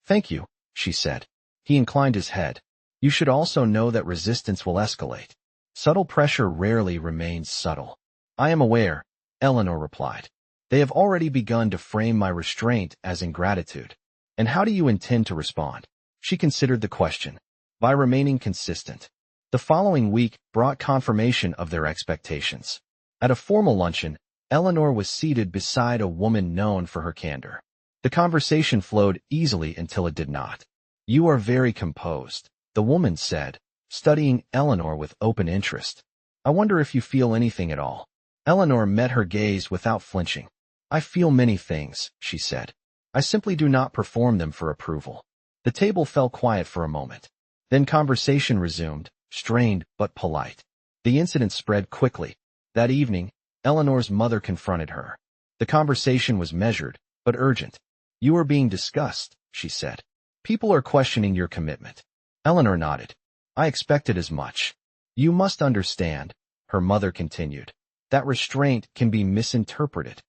Thank you, she said. He inclined his head. You should also know that resistance will escalate. Subtle pressure rarely remains subtle. I am aware, Eleanor replied. They have already begun to frame my restraint as ingratitude. And how do you intend to respond? She considered the question. By remaining consistent. The following week brought confirmation of their expectations. At a formal luncheon, Eleanor was seated beside a woman known for her candor. The conversation flowed easily until it did not. You are very composed, the woman said, studying Eleanor with open interest. I wonder if you feel anything at all. Eleanor met her gaze without flinching. I feel many things, she said. I simply do not perform them for approval. The table fell quiet for a moment. Then conversation resumed, strained but polite. The incident spread quickly. That evening, Eleanor's mother confronted her. The conversation was measured, but urgent. You are being discussed, she said. People are questioning your commitment. Eleanor nodded. I expected as much. You must understand, her mother continued, that restraint can be misinterpreted.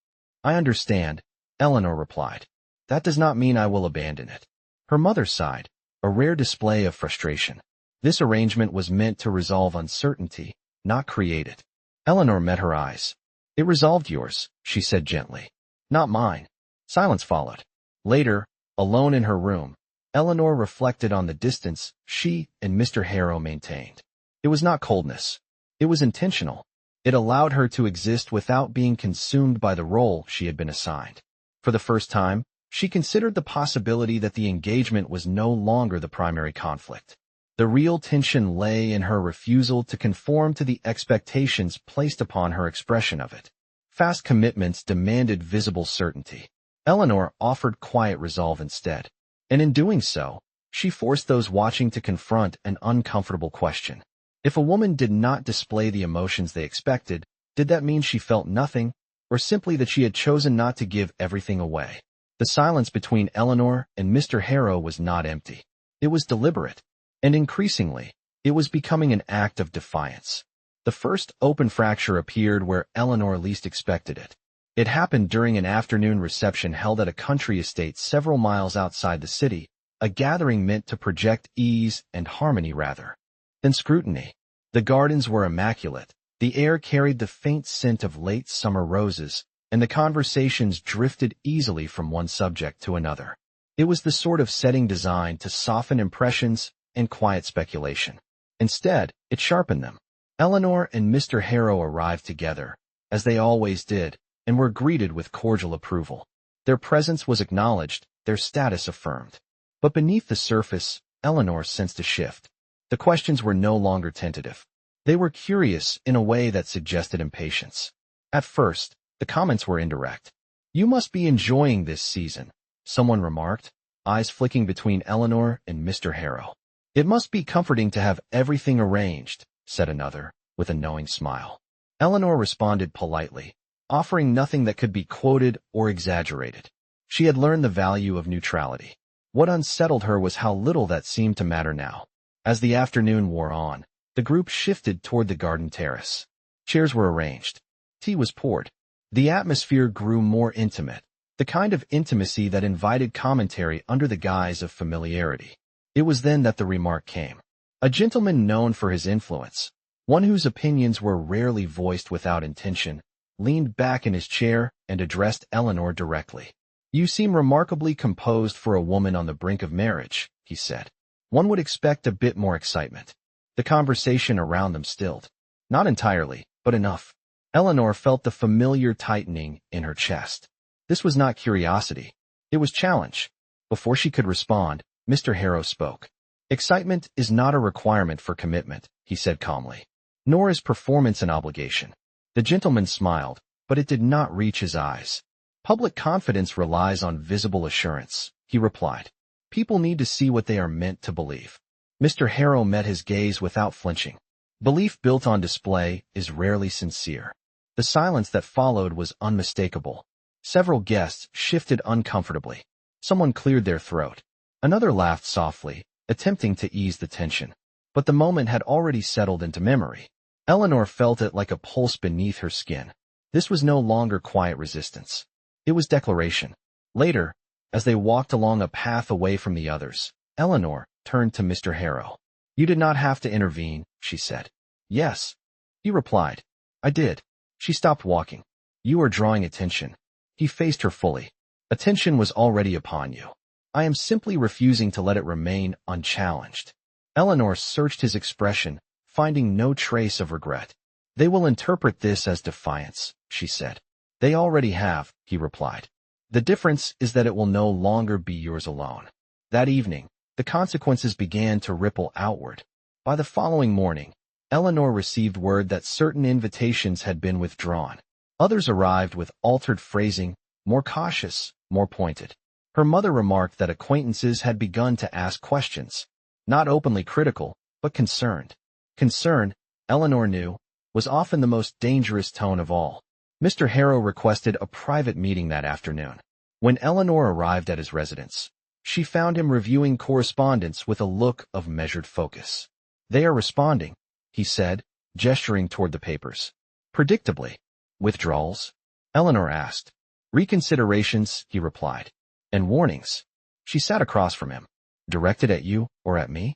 I understand, Eleanor replied. That does not mean I will abandon it. Her mother sighed, a rare display of frustration. This arrangement was meant to resolve uncertainty, not create it. Eleanor met her eyes. It resolved yours, she said gently. Not mine. Silence followed. Later, alone in her room, Eleanor reflected on the distance she and Mr. Harrow maintained. It was not coldness. It was intentional. It allowed her to exist without being consumed by the role she had been assigned. For the first time, she considered the possibility that the engagement was no longer the primary conflict. The real tension lay in her refusal to conform to the expectations placed upon her expression of it. Fast commitments demanded visible certainty. Eleanor offered quiet resolve instead. And in doing so, she forced those watching to confront an uncomfortable question. If a woman did not display the emotions they expected, did that mean she felt nothing, or simply that she had chosen not to give everything away? The silence between Eleanor and Mr. Harrow was not empty. It was deliberate. And increasingly, it was becoming an act of defiance. The first open fracture appeared where Eleanor least expected it. It happened during an afternoon reception held at a country estate several miles outside the city, a gathering meant to project ease and harmony rather then scrutiny. The gardens were immaculate. The air carried the faint scent of late summer roses, and the conversations drifted easily from one subject to another. It was the sort of setting designed to soften impressions and quiet speculation. Instead, it sharpened them. Eleanor and Mr. Harrow arrived together, as they always did, and were greeted with cordial approval. Their presence was acknowledged, their status affirmed. But beneath the surface, Eleanor sensed a shift. The questions were no longer tentative. They were curious in a way that suggested impatience. At first, the comments were indirect. "You must be enjoying this season," someone remarked, eyes flicking between Eleanor and Mr. Harrow. "It must be comforting to have everything arranged," said another, with a knowing smile. Eleanor responded politely, offering nothing that could be quoted or exaggerated. She had learned the value of neutrality. What unsettled her was how little that seemed to matter now. As the afternoon wore on, the group shifted toward the garden terrace. Chairs were arranged. Tea was poured. The atmosphere grew more intimate, the kind of intimacy that invited commentary under the guise of familiarity. It was then that the remark came. A gentleman known for his influence, one whose opinions were rarely voiced without intention, leaned back in his chair and addressed Eleanor directly. "You seem remarkably composed for a woman on the brink of marriage," he said. "One would expect a bit more excitement." The conversation around them stilled. Not entirely, but enough. Eleanor felt the familiar tightening in her chest. This was not curiosity. It was challenge. Before she could respond, Mr. Harrow spoke. "Excitement is not a requirement for commitment," he said calmly. "Nor is performance an obligation." The gentleman smiled, but it did not reach his eyes. "Public confidence relies on visible assurance," he replied. "People need to see what they are meant to believe." Mr. Harrow met his gaze without flinching. Belief built on display is rarely sincere. The silence that followed was unmistakable. Several guests shifted uncomfortably. Someone cleared their throat. Another laughed softly, attempting to ease the tension. But the moment had already settled into memory. Eleanor felt it like a pulse beneath her skin. This was no longer quiet resistance. It was declaration. Later, as they walked along a path away from the others, Eleanor turned to Mr. Harrow. "You did not have to intervene," she said. "Yes," he replied. "I did." She stopped walking. "You are drawing attention." He faced her fully. "Attention was already upon you. I am simply refusing to let it remain unchallenged." Eleanor searched his expression, finding no trace of regret. "They will interpret this as defiance," she said. "They already have," he replied. "The difference is that it will no longer be yours alone." That evening, the consequences began to ripple outward. By the following morning, Eleanor received word that certain invitations had been withdrawn. Others arrived with altered phrasing, more cautious, more pointed. Her mother remarked that acquaintances had begun to ask questions, not openly critical, but concerned. Concern, Eleanor knew, was often the most dangerous tone of all. Mr. Harrow requested a private meeting that afternoon. When Eleanor arrived at his residence, she found him reviewing correspondence with a look of measured focus. "They are responding," he said, gesturing toward the papers. "Predictably." "Withdrawals?" Eleanor asked. "Reconsiderations," he replied. "And warnings." She sat across from him. "Directed at you or at me?"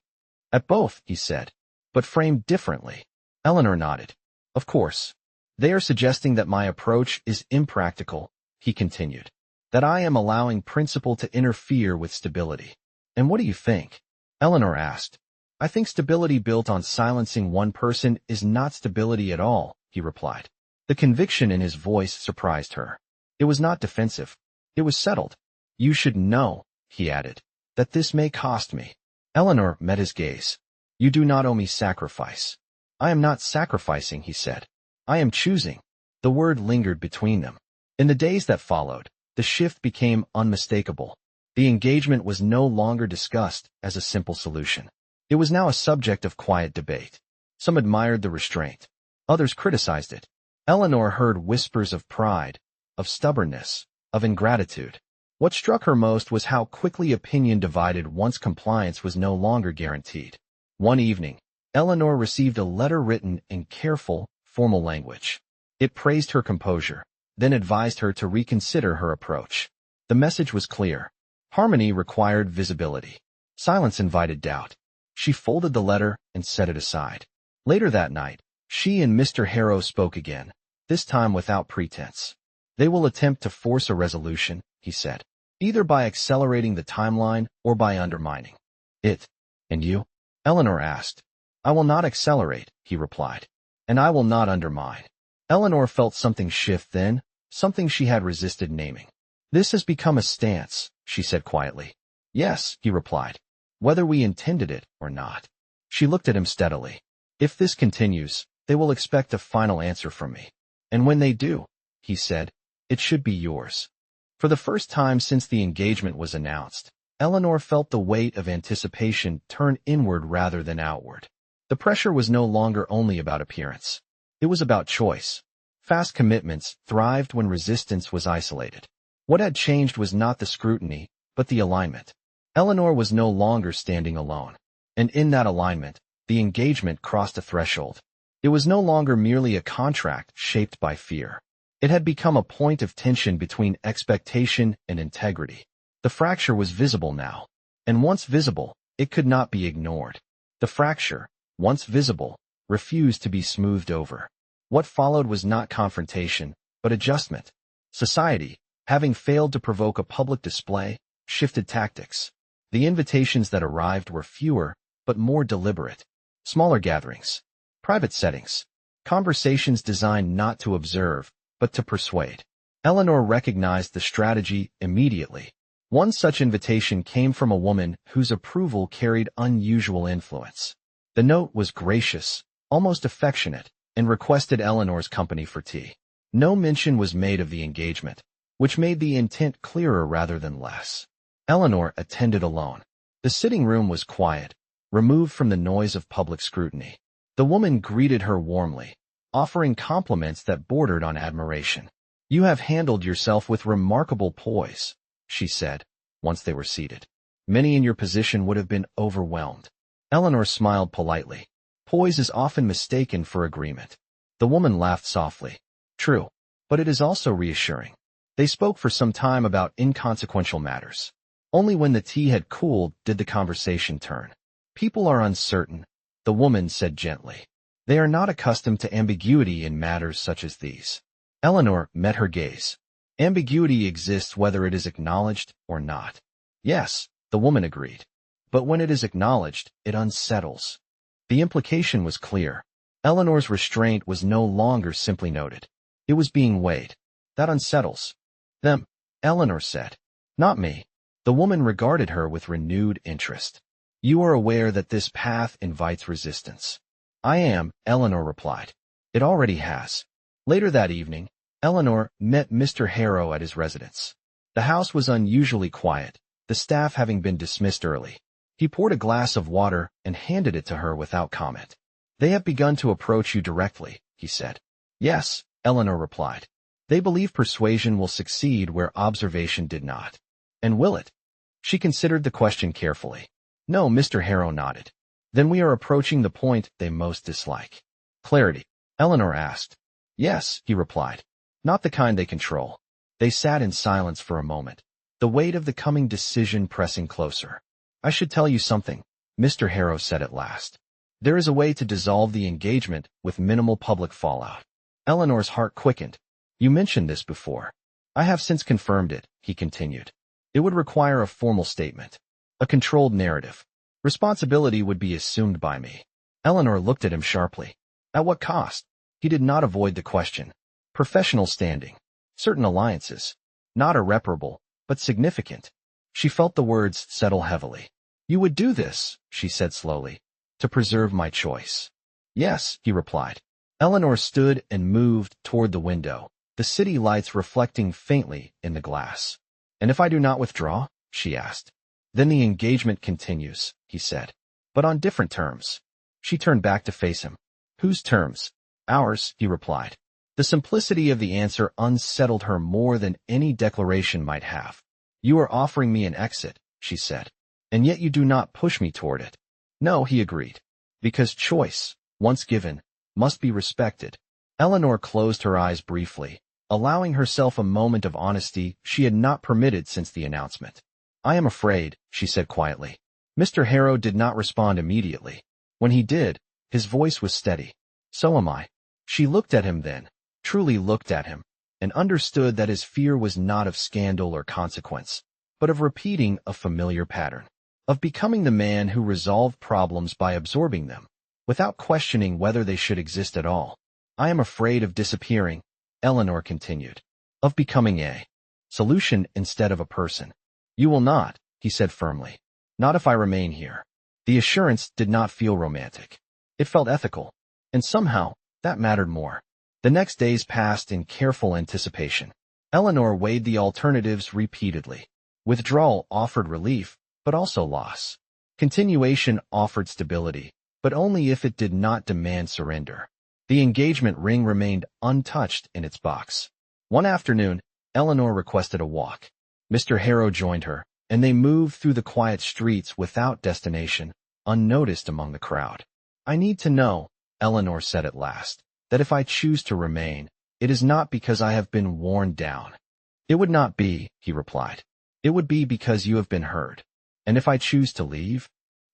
"At both," he said, "but framed differently." Eleanor nodded. "Of course. They are suggesting that my approach is impractical," he continued. "That I am allowing principle to interfere with stability." "And what do you think?" Eleanor asked. "I think stability built on silencing one person is not stability at all," he replied. The conviction in his voice surprised her. It was not defensive. It was settled. "You should know," he added, "that this may cost me." Eleanor met his gaze. "You do not owe me sacrifice." "I am not sacrificing," he said. "I am choosing." The word lingered between them. In the days that followed, the shift became unmistakable. The engagement was no longer discussed as a simple solution. It was now a subject of quiet debate. Some admired the restraint. Others criticized it. Eleanor heard whispers of pride, of stubbornness, of ingratitude. What struck her most was how quickly opinion divided once compliance was no longer guaranteed. One evening, Eleanor received a letter written in careful, formal language. It praised her composure, then advised her to reconsider her approach. The message was clear. Harmony required visibility. Silence invited doubt. She folded the letter and set it aside. Later that night, she and Mr. Harrow spoke again, this time without pretense. They will attempt to force a resolution, he said, either by accelerating the timeline or by undermining it. And you? Eleanor asked. I will not accelerate, he replied. And I will not undermine. Eleanor felt something shift then, something she had resisted naming. This has become a stance, she said quietly. Yes, he replied. Whether we intended it or not. She looked at him steadily. If this continues, they will expect a final answer from me. And when they do, he said, it should be yours. For the first time since the engagement was announced, Eleanor felt the weight of anticipation turn inward rather than outward. The pressure was no longer only about appearance. It was about choice. Fast commitments thrived when resistance was isolated. What had changed was not the scrutiny, but the alignment. Eleanor was no longer standing alone. And in that alignment, the engagement crossed a threshold. It was no longer merely a contract shaped by fear. It had become a point of tension between expectation and integrity. The fracture was visible now. And once visible, it could not be ignored. The fracture, once visible, refused to be smoothed over. What followed was not confrontation, but adjustment. Society, having failed to provoke a public display, shifted tactics. The invitations that arrived were fewer, but more deliberate. Smaller gatherings, private settings, conversations designed not to observe, but to persuade. Eleanor recognized the strategy immediately. One such invitation came from a woman whose approval carried unusual influence. The note was gracious, almost affectionate, and requested Eleanor's company for tea. No mention was made of the engagement, which made the intent clearer rather than less. Eleanor attended alone. The sitting room was quiet, removed from the noise of public scrutiny. The woman greeted her warmly, offering compliments that bordered on admiration. You have handled yourself with remarkable poise, she said, once they were seated. Many in your position would have been overwhelmed. Eleanor smiled politely. Poise is often mistaken for agreement. The woman laughed softly. True, but it is also reassuring. They spoke for some time about inconsequential matters. Only when the tea had cooled did the conversation turn. People are uncertain, the woman said gently. They are not accustomed to ambiguity in matters such as these. Eleanor met her gaze. Ambiguity exists whether it is acknowledged or not. Yes, the woman agreed. But when it is acknowledged, it unsettles. The implication was clear. Eleanor's restraint was no longer simply noted. It was being weighed. That unsettles them, Eleanor said. Not me. The woman regarded her with renewed interest. You are aware that this path invites resistance. I am, Eleanor replied. It already has. Later that evening, Eleanor met Mr. Harrow at his residence. The house was unusually quiet, the staff having been dismissed early. He poured a glass of water and handed it to her without comment. They have begun to approach you directly, he said. Yes, Eleanor replied. They believe persuasion will succeed where observation did not. And will it? She considered the question carefully. No, Mr. Harrow nodded. Then we are approaching the point they most dislike. Clarity, Eleanor asked. Yes, he replied. Not the kind they control. They sat in silence for a moment, the weight of the coming decision pressing closer. I should tell you something, Mr. Harrow said at last. There is a way to dissolve the engagement with minimal public fallout. Eleanor's heart quickened. You mentioned this before. I have since confirmed it, he continued. It would require a formal statement, a controlled narrative. Responsibility would be assumed by me. Eleanor looked at him sharply. At what cost? He did not avoid the question. Professional standing. Certain alliances. Not irreparable, but significant. She felt the words settle heavily. You would do this, she said slowly, to preserve my choice. Yes, he replied. Eleanor stood and moved toward the window, the city lights reflecting faintly in the glass. And if I do not withdraw? She asked. Then the engagement continues, he said. But on different terms. She turned back to face him. Whose terms? Ours, he replied. The simplicity of the answer unsettled her more than any declaration might have. You are offering me an exit, she said. And yet you do not push me toward it. No, he agreed. Because choice, once given, must be respected. Eleanor closed her eyes briefly, allowing herself a moment of honesty she had not permitted since the announcement. I am afraid, she said quietly. Mr. Harrow did not respond immediately. When he did, his voice was steady. So am I. She looked at him then, truly looked at him, and understood that his fear was not of scandal or consequence, but of repeating a familiar pattern, of becoming the man who resolved problems by absorbing them, without questioning whether they should exist at all. I am afraid of disappearing, Eleanor continued, of becoming a solution instead of a person. You will not, he said firmly. Not if I remain here. The assurance did not feel romantic. It felt ethical, and somehow, that mattered more. The next days passed in careful anticipation. Eleanor weighed the alternatives repeatedly. Withdrawal offered relief, but also loss. Continuation offered stability, but only if it did not demand surrender. The engagement ring remained untouched in its box. One afternoon, Eleanor requested a walk. Mr. Harrow joined her, and they moved through the quiet streets without destination, unnoticed among the crowd. I need to know, Eleanor said at last, that if I choose to remain, it is not because I have been worn down. It would not be, he replied. It would be because you have been heard. And if I choose to leave,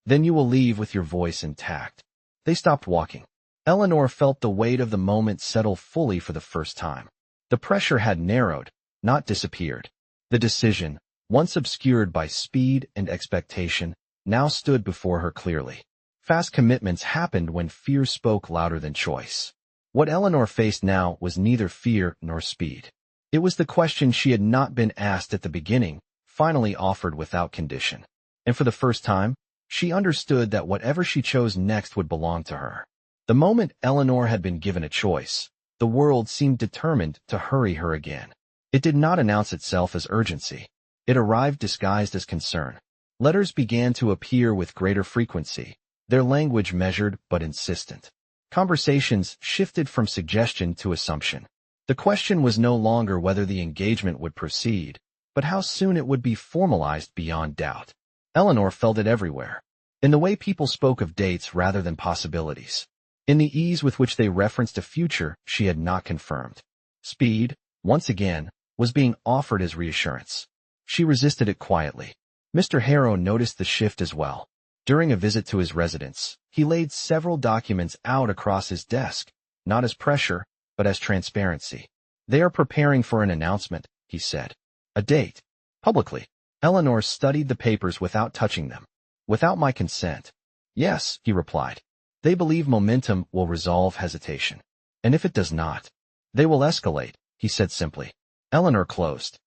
then you will leave with your voice intact. They stopped walking. Eleanor felt the weight of the moment settle fully for the first time. The pressure had narrowed, not disappeared. The decision, once obscured by speed and expectation, now stood before her clearly. Fast commitments happened when fear spoke louder than choice. What Eleanor faced now was neither fear nor speed. It was the question she had not been asked at the beginning, finally offered without condition. And for the first time, she understood that whatever she chose next would belong to her. The moment Eleanor had been given a choice, the world seemed determined to hurry her again. It did not announce itself as urgency. It arrived disguised as concern. Letters began to appear with greater frequency, their language measured but insistent. Conversations shifted from suggestion to assumption. The question was no longer whether the engagement would proceed, but how soon it would be formalized beyond doubt. Eleanor felt it everywhere, in the way people spoke of dates rather than possibilities, in the ease with which they referenced a future she had not confirmed. Speed, once again, was being offered as reassurance. She resisted it quietly. Mr. Harrow noticed the shift as well. During a visit to his residence, he laid several documents out across his desk, not as pressure, but as transparency. They are preparing for an announcement, he said. A date. Publicly. Eleanor studied the papers without touching them. Without my consent. Yes, he replied. They believe momentum will resolve hesitation. And if it does not, they will escalate, he said simply. Eleanor closed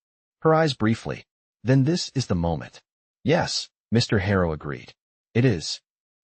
her eyes briefly. Then this is the moment. Yes, Mr. Harrow agreed. It is.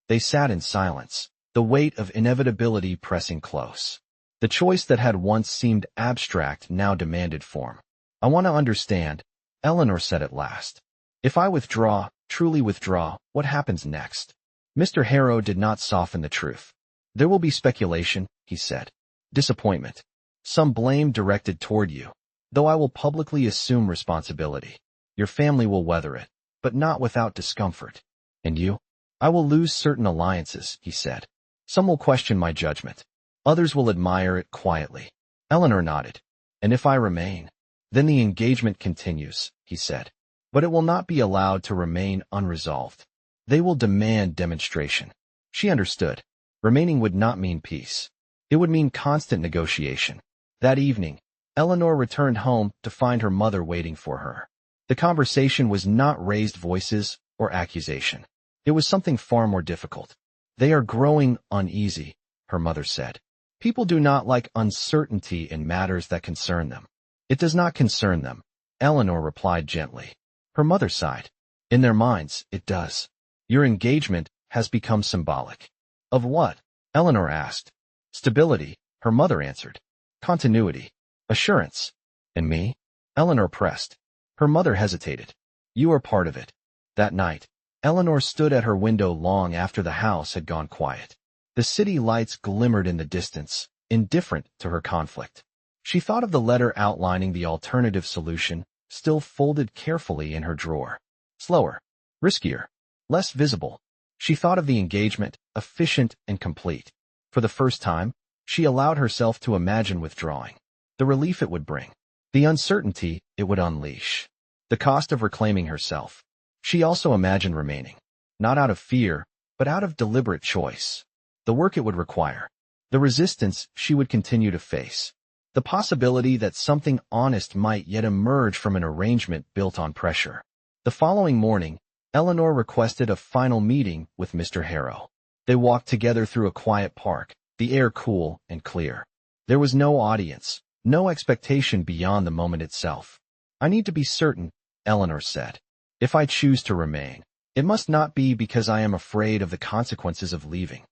They sat in silence, the weight of inevitability pressing close. The choice that had once seemed abstract now demanded form. I want to understand, Eleanor said at last. If I withdraw, truly withdraw, what happens next? Mr. Harrow did not soften the truth. There will be speculation, he said. Disappointment. Some blame directed toward you. Though I will publicly assume responsibility. Your family will weather it, but not without discomfort. And you? I will lose certain alliances, he said. Some will question my judgment. Others will admire it quietly. Eleanor nodded. And if I remain? Then the engagement continues, he said. But it will not be allowed to remain unresolved. They will demand demonstration. She understood. Remaining would not mean peace. It would mean constant negotiation. That evening, Eleanor returned home to find her mother waiting for her. The conversation was not raised voices or accusation. It was something far more difficult. They are growing uneasy, her mother said. People do not like uncertainty in matters that concern them. It does not concern them, Eleanor replied gently. Her mother sighed. In their minds, it does. Your engagement has become symbolic. Of what? Eleanor asked. Stability, her mother answered. Continuity. Assurance. And me? Eleanor pressed. Her mother hesitated. You are part of it. That night, Eleanor stood at her window long after the house had gone quiet. The city lights glimmered in the distance, indifferent to her conflict. She thought of the letter outlining the alternative solution, still folded carefully in her drawer. Slower, riskier, less visible. She thought of the engagement, efficient and complete. For the first time, she allowed herself to imagine withdrawing. The relief it would bring. The uncertainty it would unleash. The cost of reclaiming herself. She also imagined remaining. not out of fear, but out of deliberate choice. The work it would require. The resistance she would continue to face. The possibility that something honest might yet emerge from an arrangement built on pressure. The following morning, Eleanor requested a final meeting with Mr. Harrow. They walked together through a quiet park, the air cool and clear. There was no audience, no expectation beyond the moment itself. "I need to be certain," Eleanor said. "If I choose to remain, it must not be because I am afraid of the consequences of leaving."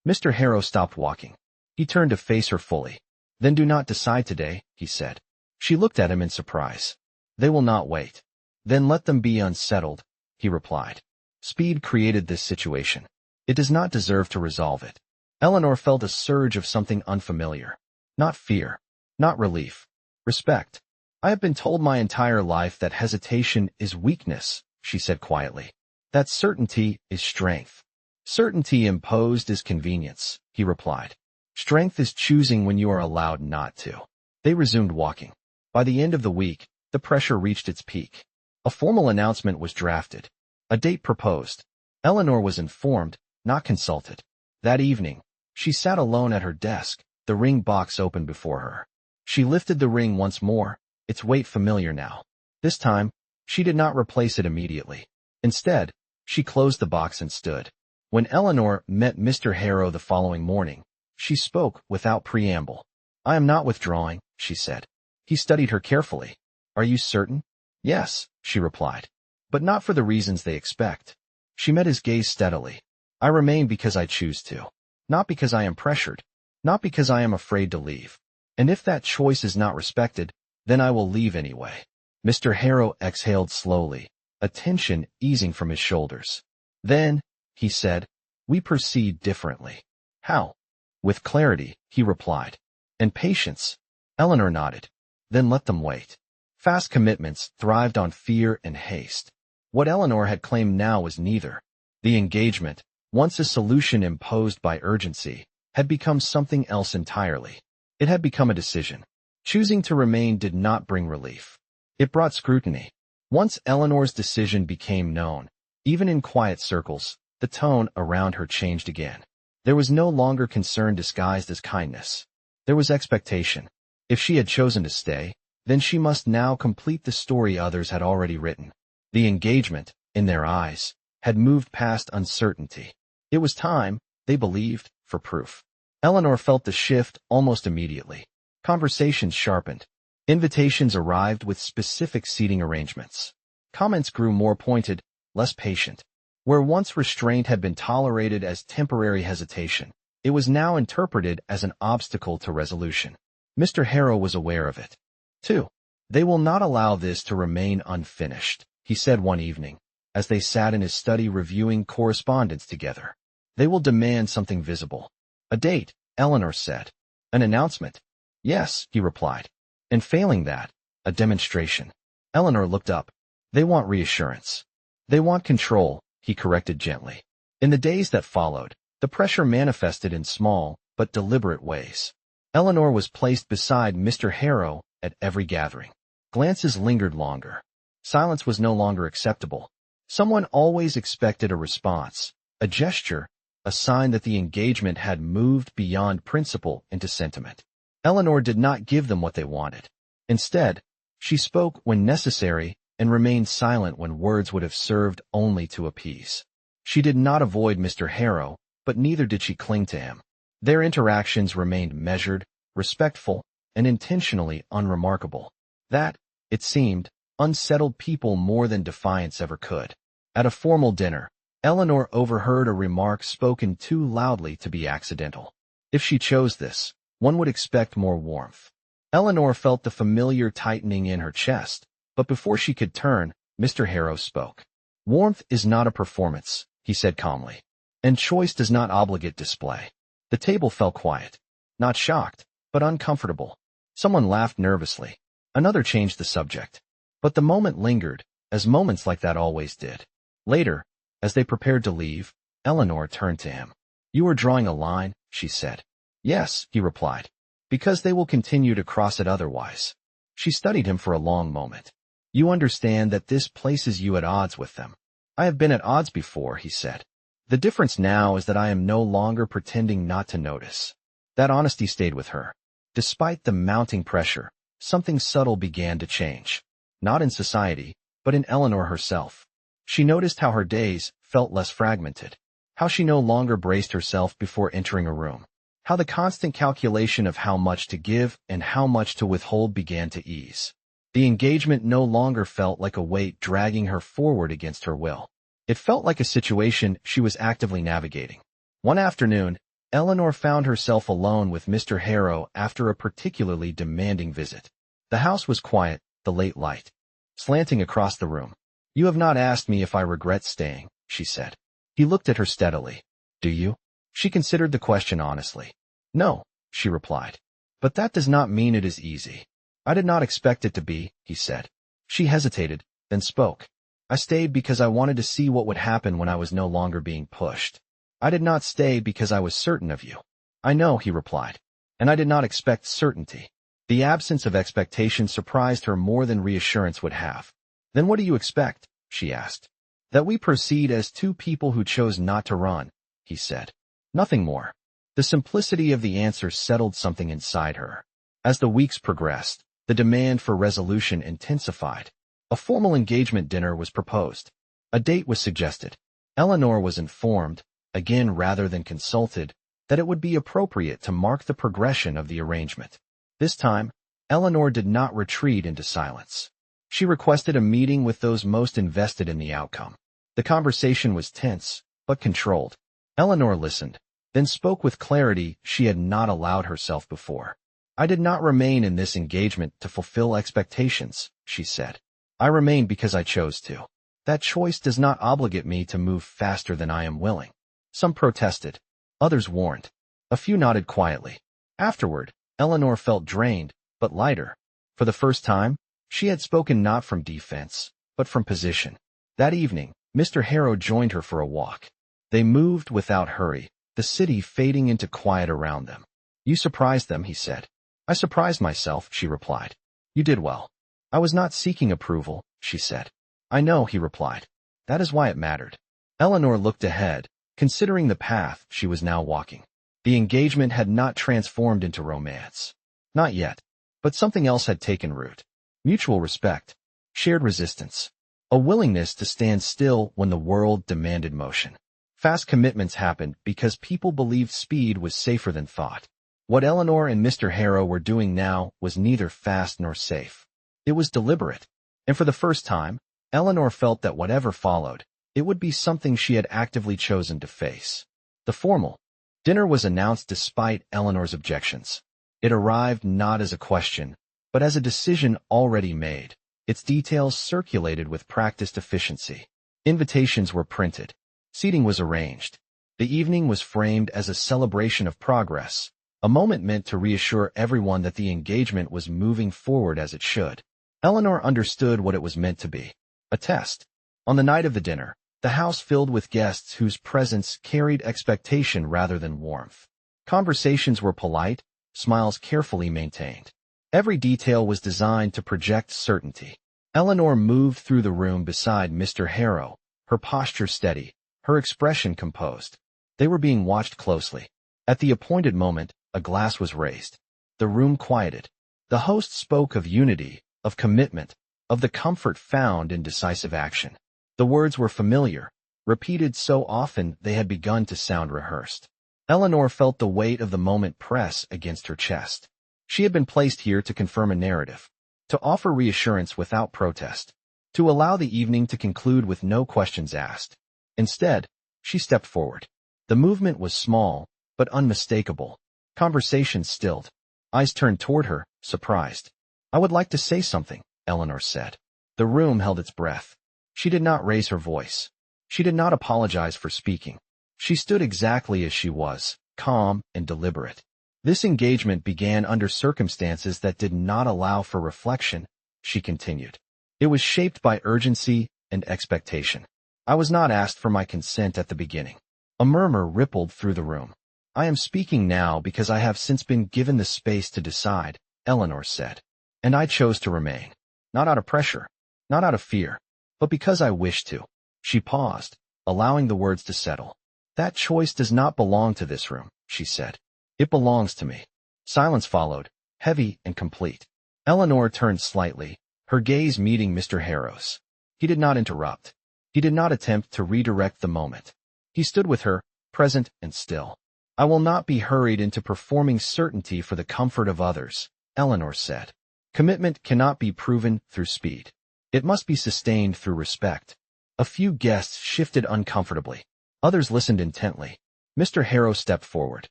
Mr. Harrow stopped walking. He turned to face her fully. "Then do not decide today," he said. She looked at him in surprise. "They will not wait." "Then let them be unsettled," he replied. "Speed created this situation. It does not deserve to resolve it." Eleanor felt a surge of something unfamiliar. Not fear. Not relief. Respect. "I have been told my entire life that hesitation is weakness," she said quietly. "That certainty is strength. Certainty imposed is convenience," he replied. "Strength is choosing when you are allowed not to." They resumed walking. By the end of the week, the pressure reached its peak. A formal announcement was drafted. A date proposed. Eleanor was informed, not consulted. That evening, she sat alone at her desk, the ring box open before her. She lifted the ring once more, its weight familiar now. This time, she did not replace it immediately. Instead, she closed the box and stood. When Eleanor met Mr. Harrow the following morning, she spoke without preamble. "I am not withdrawing," she said. He studied her carefully. "Are you certain?" "Yes," she replied. "But not for the reasons they expect." She met his gaze steadily. "I remain because I choose to. Not because I am pressured. Not because I am afraid to leave. And if that choice is not respected, then I will leave anyway." Mr. Harrow exhaled slowly, a tension easing from his shoulders. "Then," he said, "we proceed differently." "How?" "With clarity," he replied. "And patience." Eleanor nodded. "Then let them wait." Fast commitments thrived on fear and haste. What Eleanor had claimed now was neither. The engagement, once a solution imposed by urgency, had become something else entirely. It had become a decision. Choosing to remain did not bring relief. It brought scrutiny. Once Eleanor's decision became known, even in quiet circles, the tone around her changed again. There was no longer concern disguised as kindness. There was expectation. If she had chosen to stay, then she must now complete the story others had already written. The engagement, in their eyes, had moved past uncertainty. It was time, they believed, for proof. Eleanor felt the shift almost immediately. Conversations sharpened. Invitations arrived with specific seating arrangements. Comments grew more pointed, less patient. Where once restraint had been tolerated as temporary hesitation, it was now interpreted as an obstacle to resolution. Mr. Harrow was aware of it. 2. "They will not allow this to remain unfinished," he said one evening, as they sat in his study reviewing correspondence together. "They will demand something visible." "A date," Eleanor said. "An announcement." "Yes," he replied. "And failing that, a demonstration." Eleanor looked up. "They want reassurance. They want control," he corrected gently. In the days that followed, the pressure manifested in small but deliberate ways. Eleanor was placed beside Mr. Harrow at every gathering. Glances lingered longer. Silence was no longer acceptable. Someone always expected a response, a gesture, a sign that the engagement had moved beyond principle into sentiment. Eleanor did not give them what they wanted. Instead, she spoke when necessary and remained silent when words would have served only to appease. She did not avoid Mr. Harrow, but neither did she cling to him. Their interactions remained measured, respectful, and intentionally unremarkable. That, it seemed, unsettled people more than defiance ever could. At a formal dinner, Eleanor overheard a remark spoken too loudly to be accidental. If she chose this, one would expect more warmth. Eleanor felt the familiar tightening in her chest, but before she could turn, Mr. Harrow spoke. "Warmth is not a performance," he said calmly, "and choice does not obligate display." The table fell quiet, not shocked, but uncomfortable. Someone laughed nervously. Another changed the subject. But the moment lingered, as moments like that always did. Later, as they prepared to leave, Eleanor turned to him. "You are drawing a line," she said. "Yes," he replied, "because they will continue to cross it otherwise." She studied him for a long moment. "You understand that this places you at odds with them." I have been at odds before, he said. The difference now is that I am no longer pretending not to notice. That honesty stayed with her. Despite the mounting pressure, something subtle began to change. Not in society, but in Eleanor herself. She noticed how her days felt less fragmented, how she no longer braced herself before entering a room, how the constant calculation of how much to give and how much to withhold began to ease. The engagement no longer felt like a weight dragging her forward against her will. It felt like a situation she was actively navigating. One afternoon, Eleanor found herself alone with Mr. Harrow after a particularly demanding visit. The house was quiet, the late light slanting across the room. You have not asked me if I regret staying, she said. He looked at her steadily. Do you? She considered the question honestly. No, she replied. But that does not mean it is easy. I did not expect it to be, he said. She hesitated, then spoke. I stayed because I wanted to see what would happen when I was no longer being pushed. I did not stay because I was certain of you. I know, he replied. And I did not expect certainty. The absence of expectation surprised her more than reassurance would have. Then what do you expect? She asked. That we proceed as two people who chose not to run, he said. Nothing more. The simplicity of the answer settled something inside her. As the weeks progressed, the demand for resolution intensified. A formal engagement dinner was proposed. A date was suggested. Eleanor was informed, again rather than consulted, that it would be appropriate to mark the progression of the arrangement. This time, Eleanor did not retreat into silence. She requested a meeting with those most invested in the outcome. The conversation was tense, but controlled. Eleanor listened, then spoke with clarity she had not allowed herself before. I did not remain in this engagement to fulfill expectations, she said. I remained because I chose to. That choice does not obligate me to move faster than I am willing. Some protested. Others warned. A few nodded quietly. Afterward, Eleanor felt drained, but lighter. For the first time, she had spoken not from defense, but from position. That evening, Mr. Harrow joined her for a walk. They moved without hurry, the city fading into quiet around them. You surprised them, he said. I surprised myself, she replied. You did well. I was not seeking approval, she said. I know, he replied. That is why it mattered. Eleanor looked ahead, considering the path she was now walking. The engagement had not transformed into romance. Not yet. But something else had taken root. Mutual respect. Shared resistance. A willingness to stand still when the world demanded motion. Fast commitments happened because people believed speed was safer than thought. What Eleanor and Mr. Harrow were doing now was neither fast nor safe. It was deliberate. And for the first time, Eleanor felt that whatever followed, it would be something she had actively chosen to face. The formal dinner was announced despite Eleanor's objections. It arrived not as a question, but as a decision already made. Its details circulated with practiced efficiency. Invitations were printed. Seating was arranged. The evening was framed as a celebration of progress, a moment meant to reassure everyone that the engagement was moving forward as it should. Eleanor understood what it was meant to be. A test. On the night of the dinner, the house filled with guests whose presence carried expectation rather than warmth. Conversations were polite, smiles carefully maintained. Every detail was designed to project certainty. Eleanor moved through the room beside Mr. Harrow, her posture steady, her expression composed. They were being watched closely. At the appointed moment, a glass was raised. The room quieted. The host spoke of unity, of commitment, of the comfort found in decisive action. The words were familiar, repeated so often they had begun to sound rehearsed. Eleanor felt the weight of the moment press against her chest. She had been placed here to confirm a narrative, to offer reassurance without protest, to allow the evening to conclude with no questions asked. Instead, she stepped forward. The movement was small, but unmistakable. Conversation stilled. Eyes turned toward her, surprised. I would like to say something, Eleanor said. The room held its breath. She did not raise her voice. She did not apologize for speaking. She stood exactly as she was, calm and deliberate. This engagement began under circumstances that did not allow for reflection, she continued. It was shaped by urgency and expectation. I was not asked for my consent at the beginning. A murmur rippled through the room. I am speaking now because I have since been given the space to decide, Eleanor said. And I chose to remain. Not out of pressure, not out of fear, but because I wished to. She paused, allowing the words to settle. That choice does not belong to this room, she said. It belongs to me. Silence followed, heavy and complete. Eleanor turned slightly, her gaze meeting Mr. Harrow's. He did not interrupt. He did not attempt to redirect the moment. He stood with her, present and still. I will not be hurried into performing certainty for the comfort of others, Eleanor said. Commitment cannot be proven through speed. It must be sustained through respect. A few guests shifted uncomfortably. Others listened intently. Mr. Harrow stepped forward.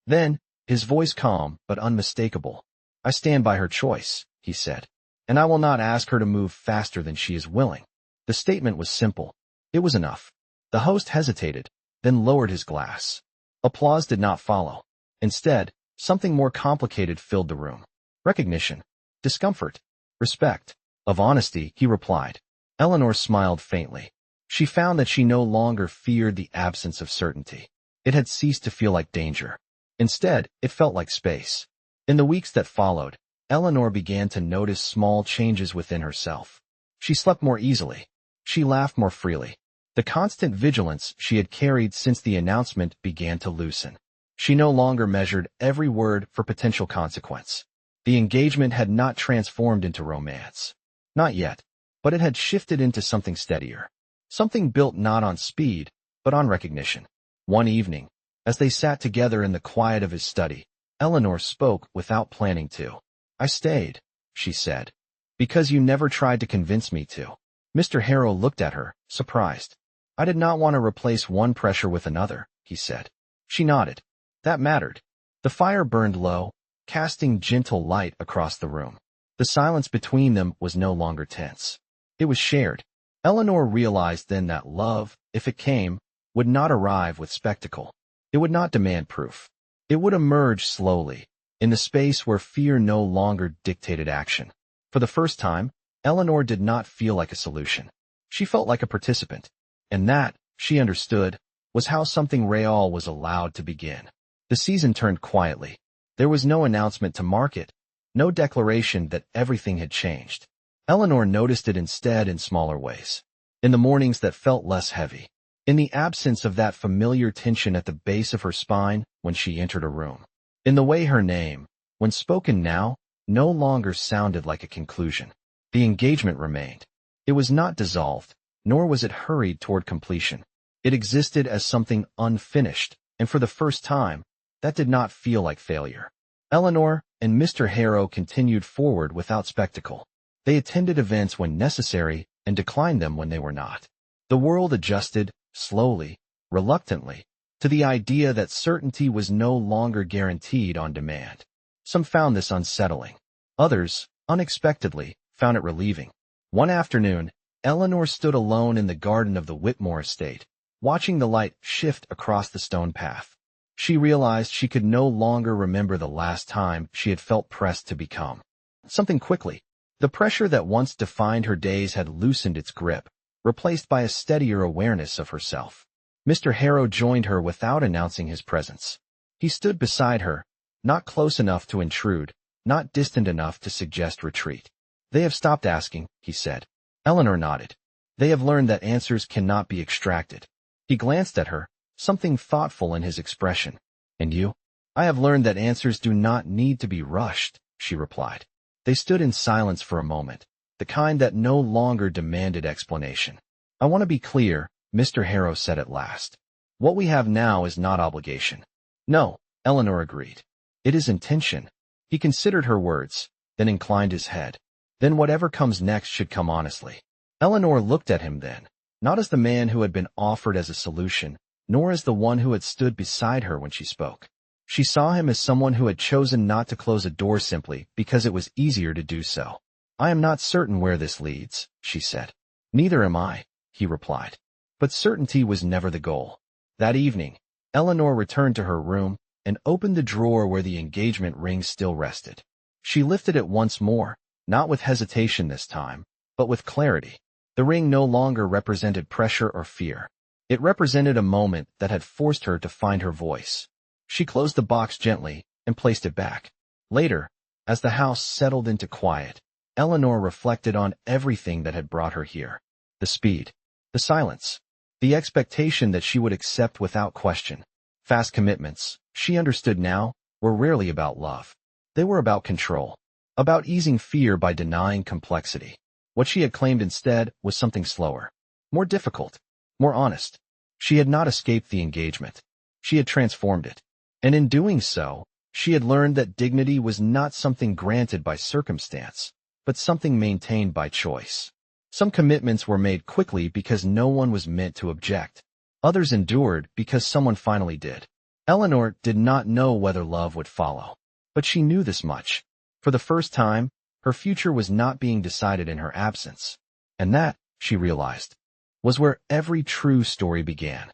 Then, his voice calm but unmistakable. I stand by her choice, he said, and I will not ask her to move faster than she is willing. The statement was simple. It was enough. The host hesitated, then lowered his glass. Applause did not follow. Instead, something more complicated filled the room. Recognition. Discomfort. Respect. Of honesty, he replied. Eleanor smiled faintly. She found that she no longer feared the absence of certainty. It had ceased to feel like danger. Instead, it felt like space. In the weeks that followed, Eleanor began to notice small changes within herself. She slept more easily. She laughed more freely. The constant vigilance she had carried since the announcement began to loosen. She no longer measured every word for potential consequence. The engagement had not transformed into romance. Not yet, but it had shifted into something steadier. Something built not on speed, but on recognition. One evening, as they sat together in the quiet of his study, Eleanor spoke without planning to. I stayed, she said, because you never tried to convince me to. Mr. Harrow looked at her, surprised. I did not want to replace one pressure with another, he said. She nodded. That mattered. The fire burned low, casting gentle light across the room. The silence between them was no longer tense. It was shared. Eleanor realized then that love, if it came, would not arrive with spectacle. It would not demand proof. It would emerge slowly, in the space where fear no longer dictated action. For the first time, Eleanor did not feel like a solution. She felt like a participant. And that, she understood, was how something real was allowed to begin. The season turned quietly. There was no announcement to mark it, no declaration that everything had changed. Eleanor noticed it instead in smaller ways. In the mornings that felt less heavy. In the absence of that familiar tension at the base of her spine when she entered a room. In the way her name, when spoken now, no longer sounded like a conclusion. The engagement remained. It was not dissolved, nor was it hurried toward completion. It existed as something unfinished, and for the first time, that did not feel like failure. Eleanor and Mr. Harrow continued forward without spectacle. They attended events when necessary and declined them when they were not. The world adjusted, slowly, reluctantly, to the idea that certainty was no longer guaranteed on demand. Some found this unsettling. Others, unexpectedly, found it relieving. One afternoon, Eleanor stood alone in the garden of the Whitmore estate, watching the light shift across the stone path. She realized she could no longer remember the last time she had felt pressed to become something quickly. The pressure that once defined her days had loosened its grip, replaced by a steadier awareness of herself. Mr. Harrow joined her without announcing his presence. He stood beside her, not close enough to intrude, not distant enough to suggest retreat. They have stopped asking, he said. Eleanor nodded. They have learned that answers cannot be extracted. He glanced at her, something thoughtful in his expression. And you? I have learned that answers do not need to be rushed, she replied. They stood in silence for a moment, the kind that no longer demanded explanation. I want to be clear, Mr. Harrow said at last. What we have now is not obligation. No, Eleanor agreed. It is intention. He considered her words, then inclined his head. Then whatever comes next should come honestly. Eleanor looked at him then, not as the man who had been offered as a solution, nor as the one who had stood beside her when she spoke. She saw him as someone who had chosen not to close a door simply because it was easier to do so. I am not certain where this leads, she said. Neither am I, he replied. But certainty was never the goal. That evening, Eleanor returned to her room and opened the drawer where the engagement ring still rested. She lifted it once more, not with hesitation this time, but with clarity. The ring no longer represented pressure or fear. It represented a moment that had forced her to find her voice. She closed the box gently and placed it back. Later, as the house settled into quiet, Eleanor reflected on everything that had brought her here. The speed. The silence. The expectation that she would accept without question. Fast commitments, she understood now, were rarely about love. They were about control. About easing fear by denying complexity. What she had claimed instead was something slower. More difficult. More honest. She had not escaped the engagement. She had transformed it. And in doing so, she had learned that dignity was not something granted by circumstance, but something maintained by choice. Some commitments were made quickly because no one was meant to object. Others endured because someone finally did. Eleanor did not know whether love would follow. But she knew this much. For the first time, her future was not being decided in her absence. And that, she realized, was where every true story began.